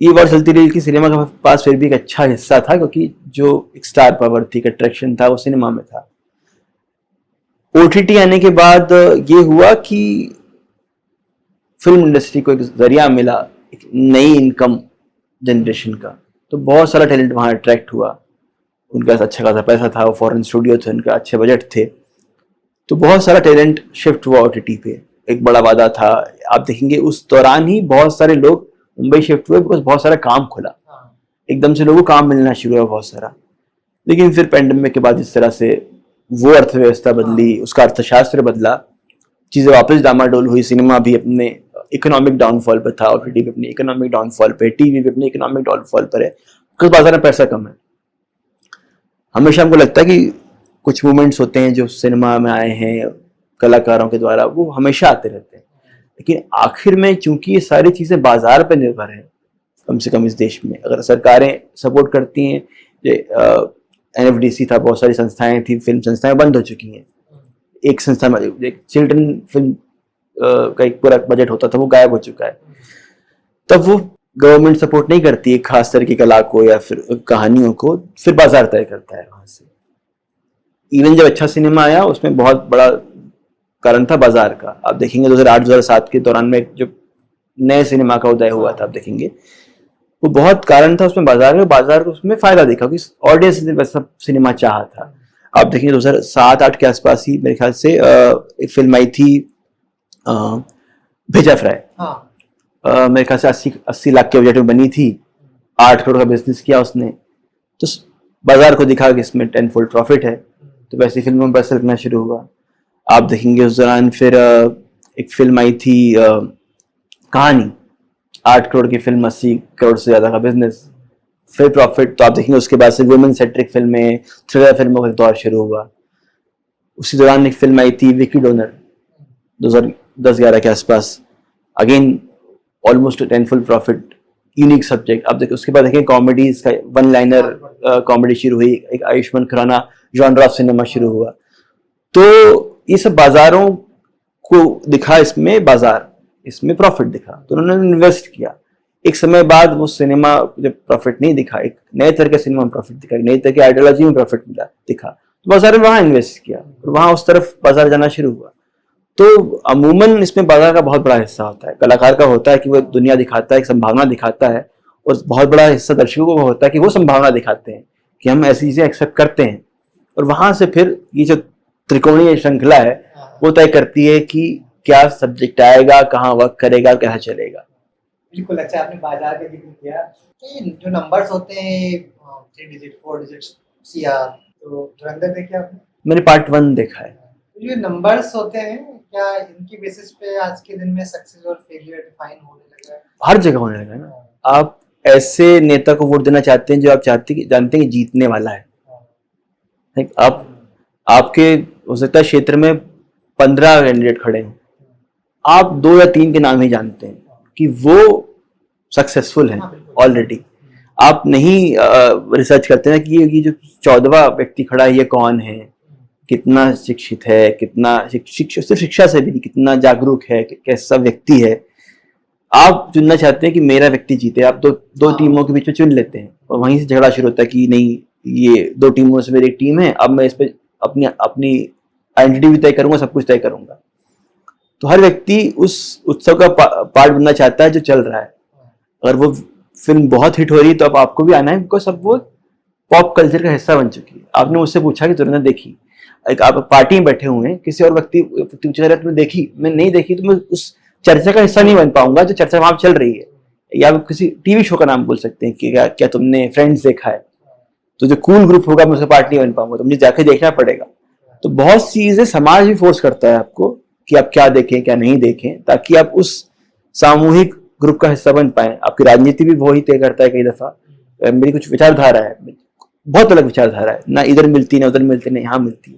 ये बात चलती रही कि सिनेमा के पास फिर भी एक अच्छा हिस्सा था, क्योंकि जो एक स्टार पावर थी, अट्रैक्शन था, वो सिनेमा में था। OTT आने के बाद ये हुआ कि फिल्म इंडस्ट्री को एक जरिया मिला, एक नई इनकम जनरेशन का। तो बहुत सारा टैलेंट वहाँ अट्रैक्ट हुआ, उनके पास अच्छा खासा पैसा था, वो फॉरेन स्टूडियो थे, उनके अच्छे बजट थे, तो बहुत सारा टैलेंट शिफ्ट हुआ OTT पे। एक बड़ा वादा था। आप देखेंगे उस दौरान ही बहुत सारे लोग मुंबई शिफ्ट हुए, बिकॉज बहुत सारा काम खुला, एकदम से लोगों को काम मिलना शुरू हुआ बहुत सारा। लेकिन फिर पैंडेमिक के बाद इस तरह से वो अर्थव्यवस्था बदली, उसका अर्थशास्त्र बदला, चीज़ें वापस डामाडोल हुई। सिनेमा भी अपने इकोनॉमिक डाउनफॉल पर था, OTT भी अपने इकोनॉमिक डाउनफॉल पे, टीवी भी अपने इकोनॉमिक डाउनफॉल पर है, बिकॉज बाजार में पैसा कम है। हमेशा हमको लगता है कि कुछ मूवमेंट्स होते हैं जो सिनेमा में आए हैं कलाकारों के द्वारा, वो हमेशा आते रहते हैं, लेकिन आखिर में चूंकि ये सारी चीज़ें बाजार पर निर्भर हैं, कम से कम इस देश में अगर सरकारें सपोर्ट करती हैं, NFDC था, बहुत सारी संस्थाएं थी, फिल्म संस्थाएं बंद हो चुकी हैं। एक संस्था में एक चिल्ड्रन फिल्म का एक पूरा बजट होता था, वो गायब हो चुका है। तब वो गवर्नमेंट सपोर्ट नहीं करती है खास तरह की कला को या फिर कहानियों को, फिर बाजार तय करता है वहां से। इवन जब अच्छा सिनेमा आया उसमें बहुत बड़ा कारण था बाजार का। आप देखेंगे 2008-2007 के दौरान में जो नए सिनेमा का उदय हुआ था, आप देखेंगे वो बहुत कारण था उसमें बाजार को उसमें फायदा देखा, क्योंकि ऑडियंस ने वैसा सिनेमा चाहा था। आप देखेंगे 2007-8 के आसपास ही मेरे ख्याल से एक फिल्म आई थी भेजा फ्राई। मेरे ख्याल से 80 लाख के बजट में बनी थी, 8 करोड़ का बिजनेस किया उसने, तो बाजार को दिखा कि इसमें 10 फोल्ड प्रॉफिट है, तो वैसी फिल्मों में पैसा लगना शुरू हुआ। आप देखेंगे उस दौरान फिर एक फिल्म आई थी कहानी, 8 करोड़ की फिल्म, 80 करोड़ से ज़्यादा का बिजनेस, फिर प्रॉफिट। तो आप देखेंगे उसके बाद से वुमेन सेंट्रिक फिल्में, थ्रिलर फिल्मों का एक दौर शुरू हुआ। उसी दौरान एक फिल्म आई थी विकी डोनर 2010-11 के आसपास, again almost 10 full profit, unique subject. अब देखिए उसके बाद देखें कॉमेडीज का वन लाइनर कॉमेडी शुरू हुई, एक Ayushmann Khurrana genre of cinema शुरू हुआ। तो ये सब बाजारों को दिखा, इसमें बाजार, इसमें प्रॉफिट दिखा, तो उन्होंने इन्वेस्ट किया। एक समय बाद वो सिनेमा जब प्रॉफिट नहीं दिखा, एक नए तरह के सिनेमा में प्रॉफिट दिखा, एक नई तरह की आइडियोलॉजी में प्रॉफिट मिला दिखा, तो बाजार ने वहां इन्वेस्ट किया और वहां उस तरफ बाजार जाना शुरू हुआ। तो अमूमन इसमें बाजार का बहुत बड़ा हिस्सा होता है, कलाकार का होता है कि वो दुनिया दिखाता है, एक संभावना दिखाता है, और बहुत बड़ा हिस्सा दर्शकों को होता है कि वो संभावना दिखाते हैं कि हम ऐसी चीजें एक्सेप्ट करते हैं, और वहां से फिर ये जो त्रिकोणीय श्रृंखला है वो तय करती है कि क्या सब्जेक्ट आएगा, कहाँ वर्क करेगा, कैसा चलेगा। बिल्कुल। अच्छा, आपने बाजार का जिक्र किया, ये जो नंबर्स होते हैं 3 डिजिट 4 डिजिट सीआर, तो धुरंधर देखिए आपने? मैंने पार्ट 1 देखा है। तो ये नंबर्स होते हैं, क्या इनकी बेसिस पे आज के दिन में सक्सेस और फेलियर डिफाइन होने लगा है? हर जगह होने लगा है ना। आप ऐसे नेता को वोट देना चाहते हैं जो आप जानते हैं कि जीतने वाला है। आप आपके हो सकता है क्षेत्र में 15 कैंडिडेट खड़े हैं, आप 2 या 3 के नाम ही जानते हैं कि वो सक्सेसफुल हैं ऑलरेडी। आप नहीं रिसर्च करते हैं कि ये जो 14वां व्यक्ति खड़ा है ये कौन है, कितना शिक्षित है, कितना सिर्फ शिक्षा से भी नहीं, कितना जागरूक है, कैसा व्यक्ति है। आप चुनना चाहते हैं कि मेरा व्यक्ति जीते, आप दो टीमों के बीच में चुन लेते हैं, और वहीं से झगड़ा शुरू होता है कि नहीं, ये 2 टीमों से मेरी टीम है, अब मैं इस पे अपनी आइडेंटिटी भी तय करूंगा, सब कुछ तय करूंगा। तो हर व्यक्ति उस उत्सव का पार्ट बनना चाहता है जो चल रहा है। अगर वो फिल्म बहुत हिट हो रही है तो अब आपको भी आना है, बिकॉज अब वो पॉप कल्चर का हिस्सा बन चुकी है। आपने मुझसे पूछा कि तुरंत देखी, एक आप पार्टी में बैठे हुए हैं, किसी और व्यक्ति पूछा रहा तुमने देखी, मैं नहीं देखी, तो मैं उस चर्चा का हिस्सा नहीं बन पाऊंगा जो चर्चा वहां चल रही है। या किसी टीवी शो का नाम बोल सकते हैं कि क्या तुमने फ्रेंड्स देखा है, तो जो कूल ग्रुप होगा मैं उसका पार्ट नहीं बन पाऊंगा, तो मुझे जाके देखना पड़ेगा। तो बहुत चीजें समाज भी फोर्स करता है आपको कि आप क्या देखें क्या नहीं देखें, ताकि आप उस सामूहिक ग्रुप का हिस्सा बन पाए। आपकी राजनीति भी वही तय करता है। कई दफा मेरी कुछ विचारधारा है, बहुत अलग विचारधारा है, ना इधर मिलती ना उधर मिलती, ना यहाँ मिलती है,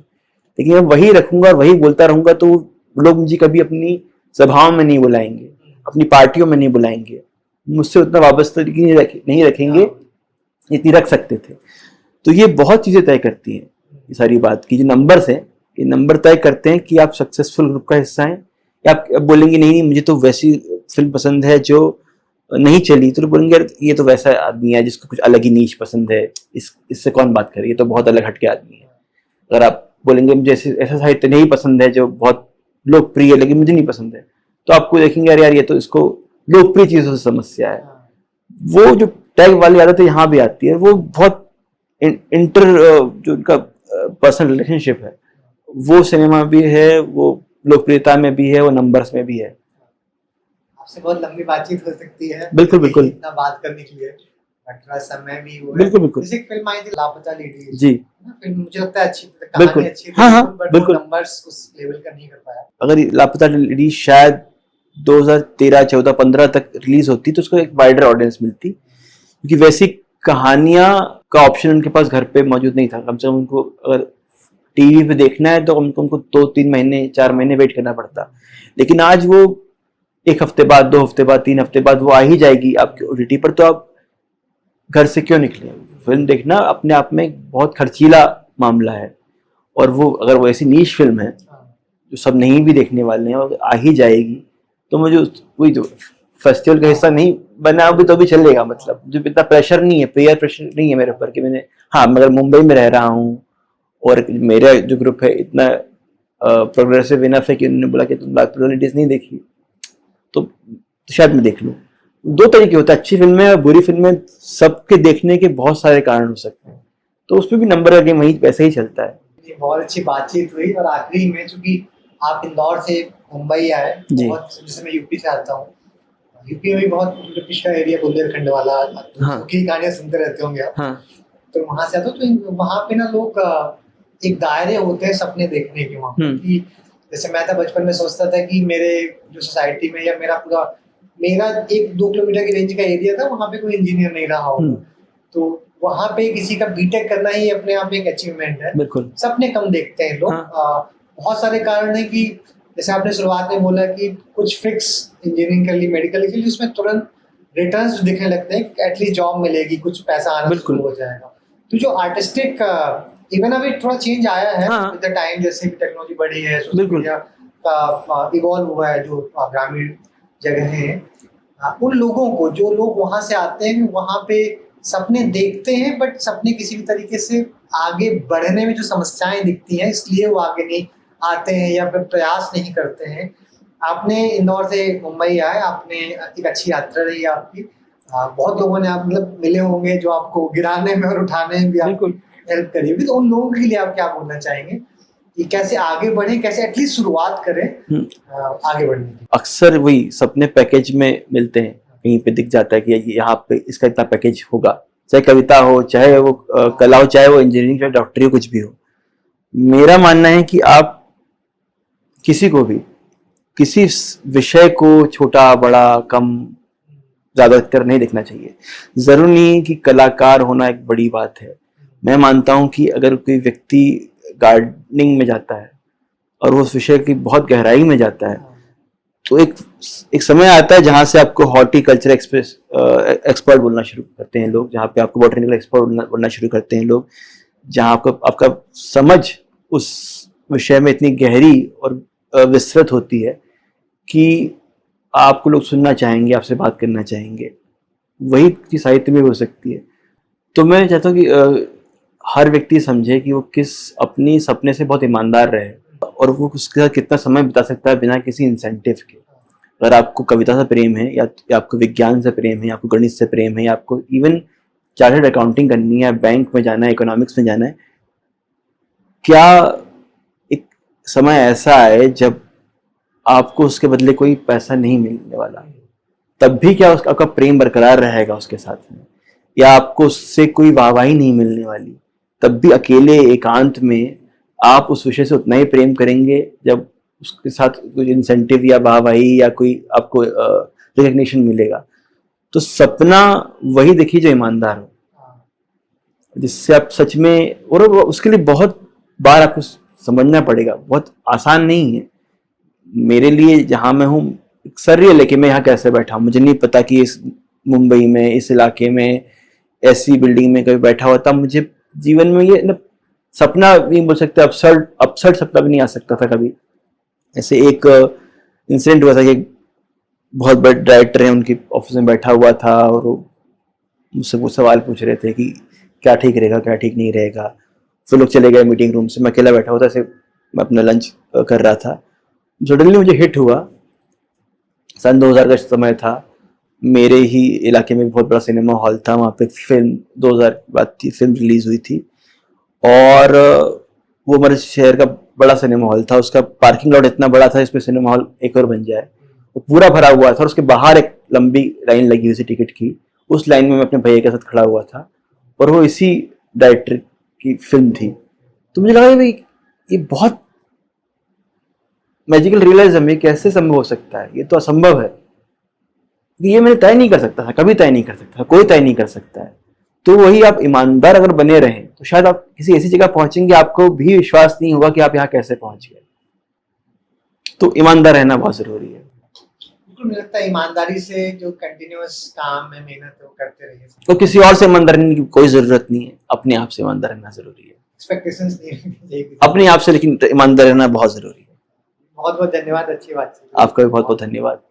लेकिन मैं वही रखूंगा, वही बोलता रहूंगा, तो लोग मुझे कभी अपनी सभाओं में नहीं बुलाएंगे, अपनी पार्टियों में नहीं बुलाएंगे, मुझसे उतना वाबस्तगी नहीं रखेंगे इतनी रख सकते थे। तो ये बहुत चीजें तय करती हैं, ये सारी बात की जो नंबर्स हैं, ये नंबर तय करते हैं कि आप सक्सेसफुल ग्रुप का हिस्सा हैं, या आप बोलेंगे नहीं मुझे तो वैसी फिल्म पसंद है जो नहीं चली, तो बोलेंगे ये तो वैसा आदमी है जिसको कुछ अलग ही नीच पसंद है, इससे कौन बात करे, ये तो बहुत अलग हटके आदमी है। अगर आप बोलेंगे मुझे ऐसा साहित्य नहीं पसंद है जो बहुत लोकप्रिय है लेकिन मुझे नहीं पसंद है, तो आपको देखेंगे अरे यार ये तो इसको लोकप्रिय चीजों से समस्या है। वो जो टैग वाली आदत है यहाँ भी आती है, वो बहुत इंटर जो उनका पर्सनल रिलेशनशिप है वो सिनेमा भी है, वो लोकप्रियता में भी है, वो नंबर्स में भी है। आपसे बहुत लंबी बातचीत हो सकती है, बिल्कुल बिल्कुल, इतना बात करने के लिए थोड़ा समय भी हुआ है। बिल्कुल बिल्कुल। जैसे एक फिल्म आई थी लापता लेडीज जी, फिल्म मुझे लगता है अच्छी, बिल्कुल, कहानी अच्छी थी, हाँ बट बिल्कुल, नंबर्स उस लेवल का नहीं कर पाया। अगर लापता लेडीज शायद 2013, 14, 15 तक रिलीज होती तो उसको एक वाइडर ऑडियंस मिलती, क्योंकि वैसी कहानियां का ऑप्शन उनके पास घर पे मौजूद नहीं था। कम से कम उनको अगर टीवी पे देखना है तो उनको 2-3 महीने 4 महीने वेट करना पड़ता, लेकिन आज वो 1 हफ्ते बाद, 2 हफ्ते बाद, 3 हफ्ते बाद वो आ ही जाएगी आपके ओटीटी पर। तो आप घर से क्यों निकले? फिल्म देखना अपने आप में बहुत खर्चीला मामला है, और वो अगर वो ऐसी नीश फिल्म है जो सब नहीं भी देखने वाले हैं और आ ही जाएगी, तो मुझे वही जो फेस्टिवल का हिस्सा नहीं बना भी तो भी चलेगा। मतलब जो इतना प्रेशर नहीं है, पेयर प्रेशर नहीं है मेरे ऊपर कि मैंने, हाँ मगर मुंबई में रह रहा हूँ और मेरा जो ग्रुप है इतना प्रोग्रेसिव इनफ है कि उन्होंने बोला कि तुम लापता लेडीज नहीं देखी तो शायद मैं देख लूँ। 2 तरीके होते हैं, अच्छी फिल्में और बुरी फिल्में, सबके देखने के बहुत सारे कारण हो सकते हैं, तो उसमें भी नंबर का गेम वही वैसे ही चलता है। ये बहुत अच्छी बातचीत हुई, और आखिरी में चूंकि आप इंदौर से मुंबई आए, बहुत जैसे मैं यूपी से आता हूँ, यूपी में भी बहुत पिछड़ा एरिया बुंदेलखंड वाला, हाँ, की कहानियां सुनते रहते होंगे आप। हाँ, तो वहां से आता हूँ, तो वहां पे ना लोग एक दायरे होते हैं सपने देखने के वहाँ कि जैसे मैं था बचपन में सोचता था कि मेरे जो सोसाइटी में या मेरा पूरा मेरा 1-2 किलोमीटर की रेंज का एरिया था, वहाँ पे कोई इंजीनियर नहीं रहा होगा, तो वहाँ पे किसी का बीटेक करना ही अपने आप एक अचीवमेंट है। बिल्कुल। सपने कम देखते हैं लोग। हाँ। बहुत सारे कारण है कि जैसे आपने शुरुआत में बोला कि कुछ फिक्स इंजीनियरिंग कर ली, मेडिकल के लिए, उसमें तुरंत रिटर्न्स दिखने लगते हैं, एटलीस्ट जॉब मिलेगी, कुछ पैसा आना शुरू हो जाएगा। तो जो आर्टिस्टिक इवन अभी थोड़ा चेंज आया है विद द टाइम, जैसे कि टेक्नोलॉजी बढ़ी है, सोशल मीडिया का इवॉल्व हुआ है, जो ग्रामीण जगह हैं, उन लोगों को, जो लोग वहाँ से आते हैं, वहाँ पे सपने देखते हैं, बट सपने किसी भी तरीके से आगे बढ़ने में जो समस्याएं दिखती हैं, इसलिए वो आगे नहीं आते हैं या फिर प्रयास नहीं करते हैं। आपने इंदौर से मुंबई आए, आपने एक अच्छी यात्रा रही आपकी, बहुत लोगों ने आप मतलब मिले होंगे जो आपको गिराने में और उठाने में भी आपको हेल्प करी होगी, तो उन लोगों के लिए आप क्या बोलना चाहेंगे कि कैसे आगे बढ़े, कैसे एटलीस्ट शुरुआत करें आगे बढ़ने की? अक्सर वही सपने पैकेज में मिलते हैं, कहीं पे दिख जाता है कि यहाँ पे इसका इतना पैकेज होगा, चाहे कविता हो, चाहे वो कला हो, चाहे वो इंजीनियरिंग, चाहे डॉक्टरी हो, कुछ भी हो। मेरा मानना है कि आप किसी को भी किसी विषय को छोटा बड़ा कम ज्यादा कर नहीं देखना चाहिए। जरूर नहीं कि कलाकार होना एक बड़ी बात है। मैं मानता हूं कि अगर कोई व्यक्ति गार्डनिंग में जाता है और वो उस विषय की बहुत गहराई में जाता है, तो एक समय आता है जहां से आपको हॉर्टिकल्चर एक्सपर्ट बोलना शुरू करते हैं लोग, जहां पे आपको बॉटनिकल एक्सपर्ट बोलना शुरू करते हैं लोग, जहां आपका समझ उस विषय में इतनी गहरी और विस्तृत होती है कि आपको लोग सुनना चाहेंगे, आपसे बात करना चाहेंगे। वही चीज साहित्य में हो सकती है। तो मैं चाहता हूँ कि हर व्यक्ति समझे कि वो किस अपनी सपने से बहुत ईमानदार रहे और वो उसके साथ कितना समय बिता सकता है बिना किसी इंसेंटिव के। अगर आपको कविता से प्रेम है, या आपको विज्ञान से प्रेम है, या आपको गणित से प्रेम है, या आपको इवन चार्टर्ड अकाउंटिंग करनी है, बैंक में जाना है, इकोनॉमिक्स में जाना है, क्या एक समय ऐसा है जब आपको उसके बदले कोई पैसा नहीं मिलने वाला, तब भी क्या आपका प्रेम बरकरार रहेगा उसके साथ में, या आपको उससे कोई वाहवाही नहीं मिलने वाली, तब भी अकेले एकांत में आप उस विषय से उतना ही प्रेम करेंगे जब उसके साथ कोई इंसेंटिव या वाहवाही या कोई आपको रिकग्निशन मिलेगा। तो सपना वही देखिए जो ईमानदार हो, जिससे आप सच में, और उसके लिए बहुत बार आपको समझना पड़ेगा, बहुत आसान नहीं है। मेरे लिए जहाँ मैं हूँ सर्रियल है कि मैं यहाँ कैसे बैठा हूँ, मुझे नहीं पता कि इस मुंबई में, इस इलाके में, ऐसी बिल्डिंग में कभी बैठा होता। मुझे जीवन में ये सपना नहीं बोल सकते, अपसर्ड सपना भी नहीं आ सकता था कभी। ऐसे एक इंसिडेंट हुआ था कि बहुत बड़े डायरेक्टर हैं, उनके ऑफिस में बैठा हुआ था और मुझसे वो सवाल पूछ रहे थे कि क्या ठीक रहेगा, क्या ठीक नहीं रहेगा। फिर लोग चले गए मीटिंग रूम से, मैं अकेला बैठा हुआ था, ऐसे मैं अपना लंच कर रहा था। सडनली मुझे हिट हुआ, सन 2000 का समय था, मेरे ही इलाके में बहुत बड़ा सिनेमा हॉल था, वहाँ पे फिल्म 2000 की बात थी, फिल्म रिलीज हुई थी, और वो हमारे शहर का बड़ा सिनेमा हॉल था। उसका पार्किंग लॉट इतना बड़ा था इसमें सिनेमा हॉल एक और बन जाए, वो पूरा भरा हुआ था, और उसके बाहर एक लंबी लाइन लगी हुई थी टिकट की। उस लाइन में मैं अपने भैया के साथ खड़ा हुआ था, और वो इसी डायरेक्टर की फिल्म थी। तो मुझे लगा भाई ये बहुत मैजिकल रियलिज्म, ये कैसे संभव हो सकता है, ये तो असंभव है, ये मैंने तय नहीं कर सकता था, कभी तय नहीं कर सकता था, कोई तय नहीं कर सकता है। तो वही आप ईमानदार अगर बने रहें तो शायद आप किसी ऐसी जगह पहुंचेंगे आपको भी विश्वास नहीं होगा कि आप यहाँ कैसे पहुंच गए। तो ईमानदार रहना बहुत जरूरी है। बिल्कुल, मुझे लगता है ईमानदारी से जो कंटिन्यूअस काम है, मेहनत है, वो करते रहिए। तो किसी और से ईमानदार रहने की कोई जरूरत नहीं है, अपने आप से ईमानदार रहना जरूरी है। एक्सपेक्टेशंस नहीं रखनी चाहिए अपने आप से, लेकिन ईमानदार रहना बहुत जरूरी है। बहुत बहुत धन्यवाद, अच्छी बात। आपका भी बहुत बहुत धन्यवाद।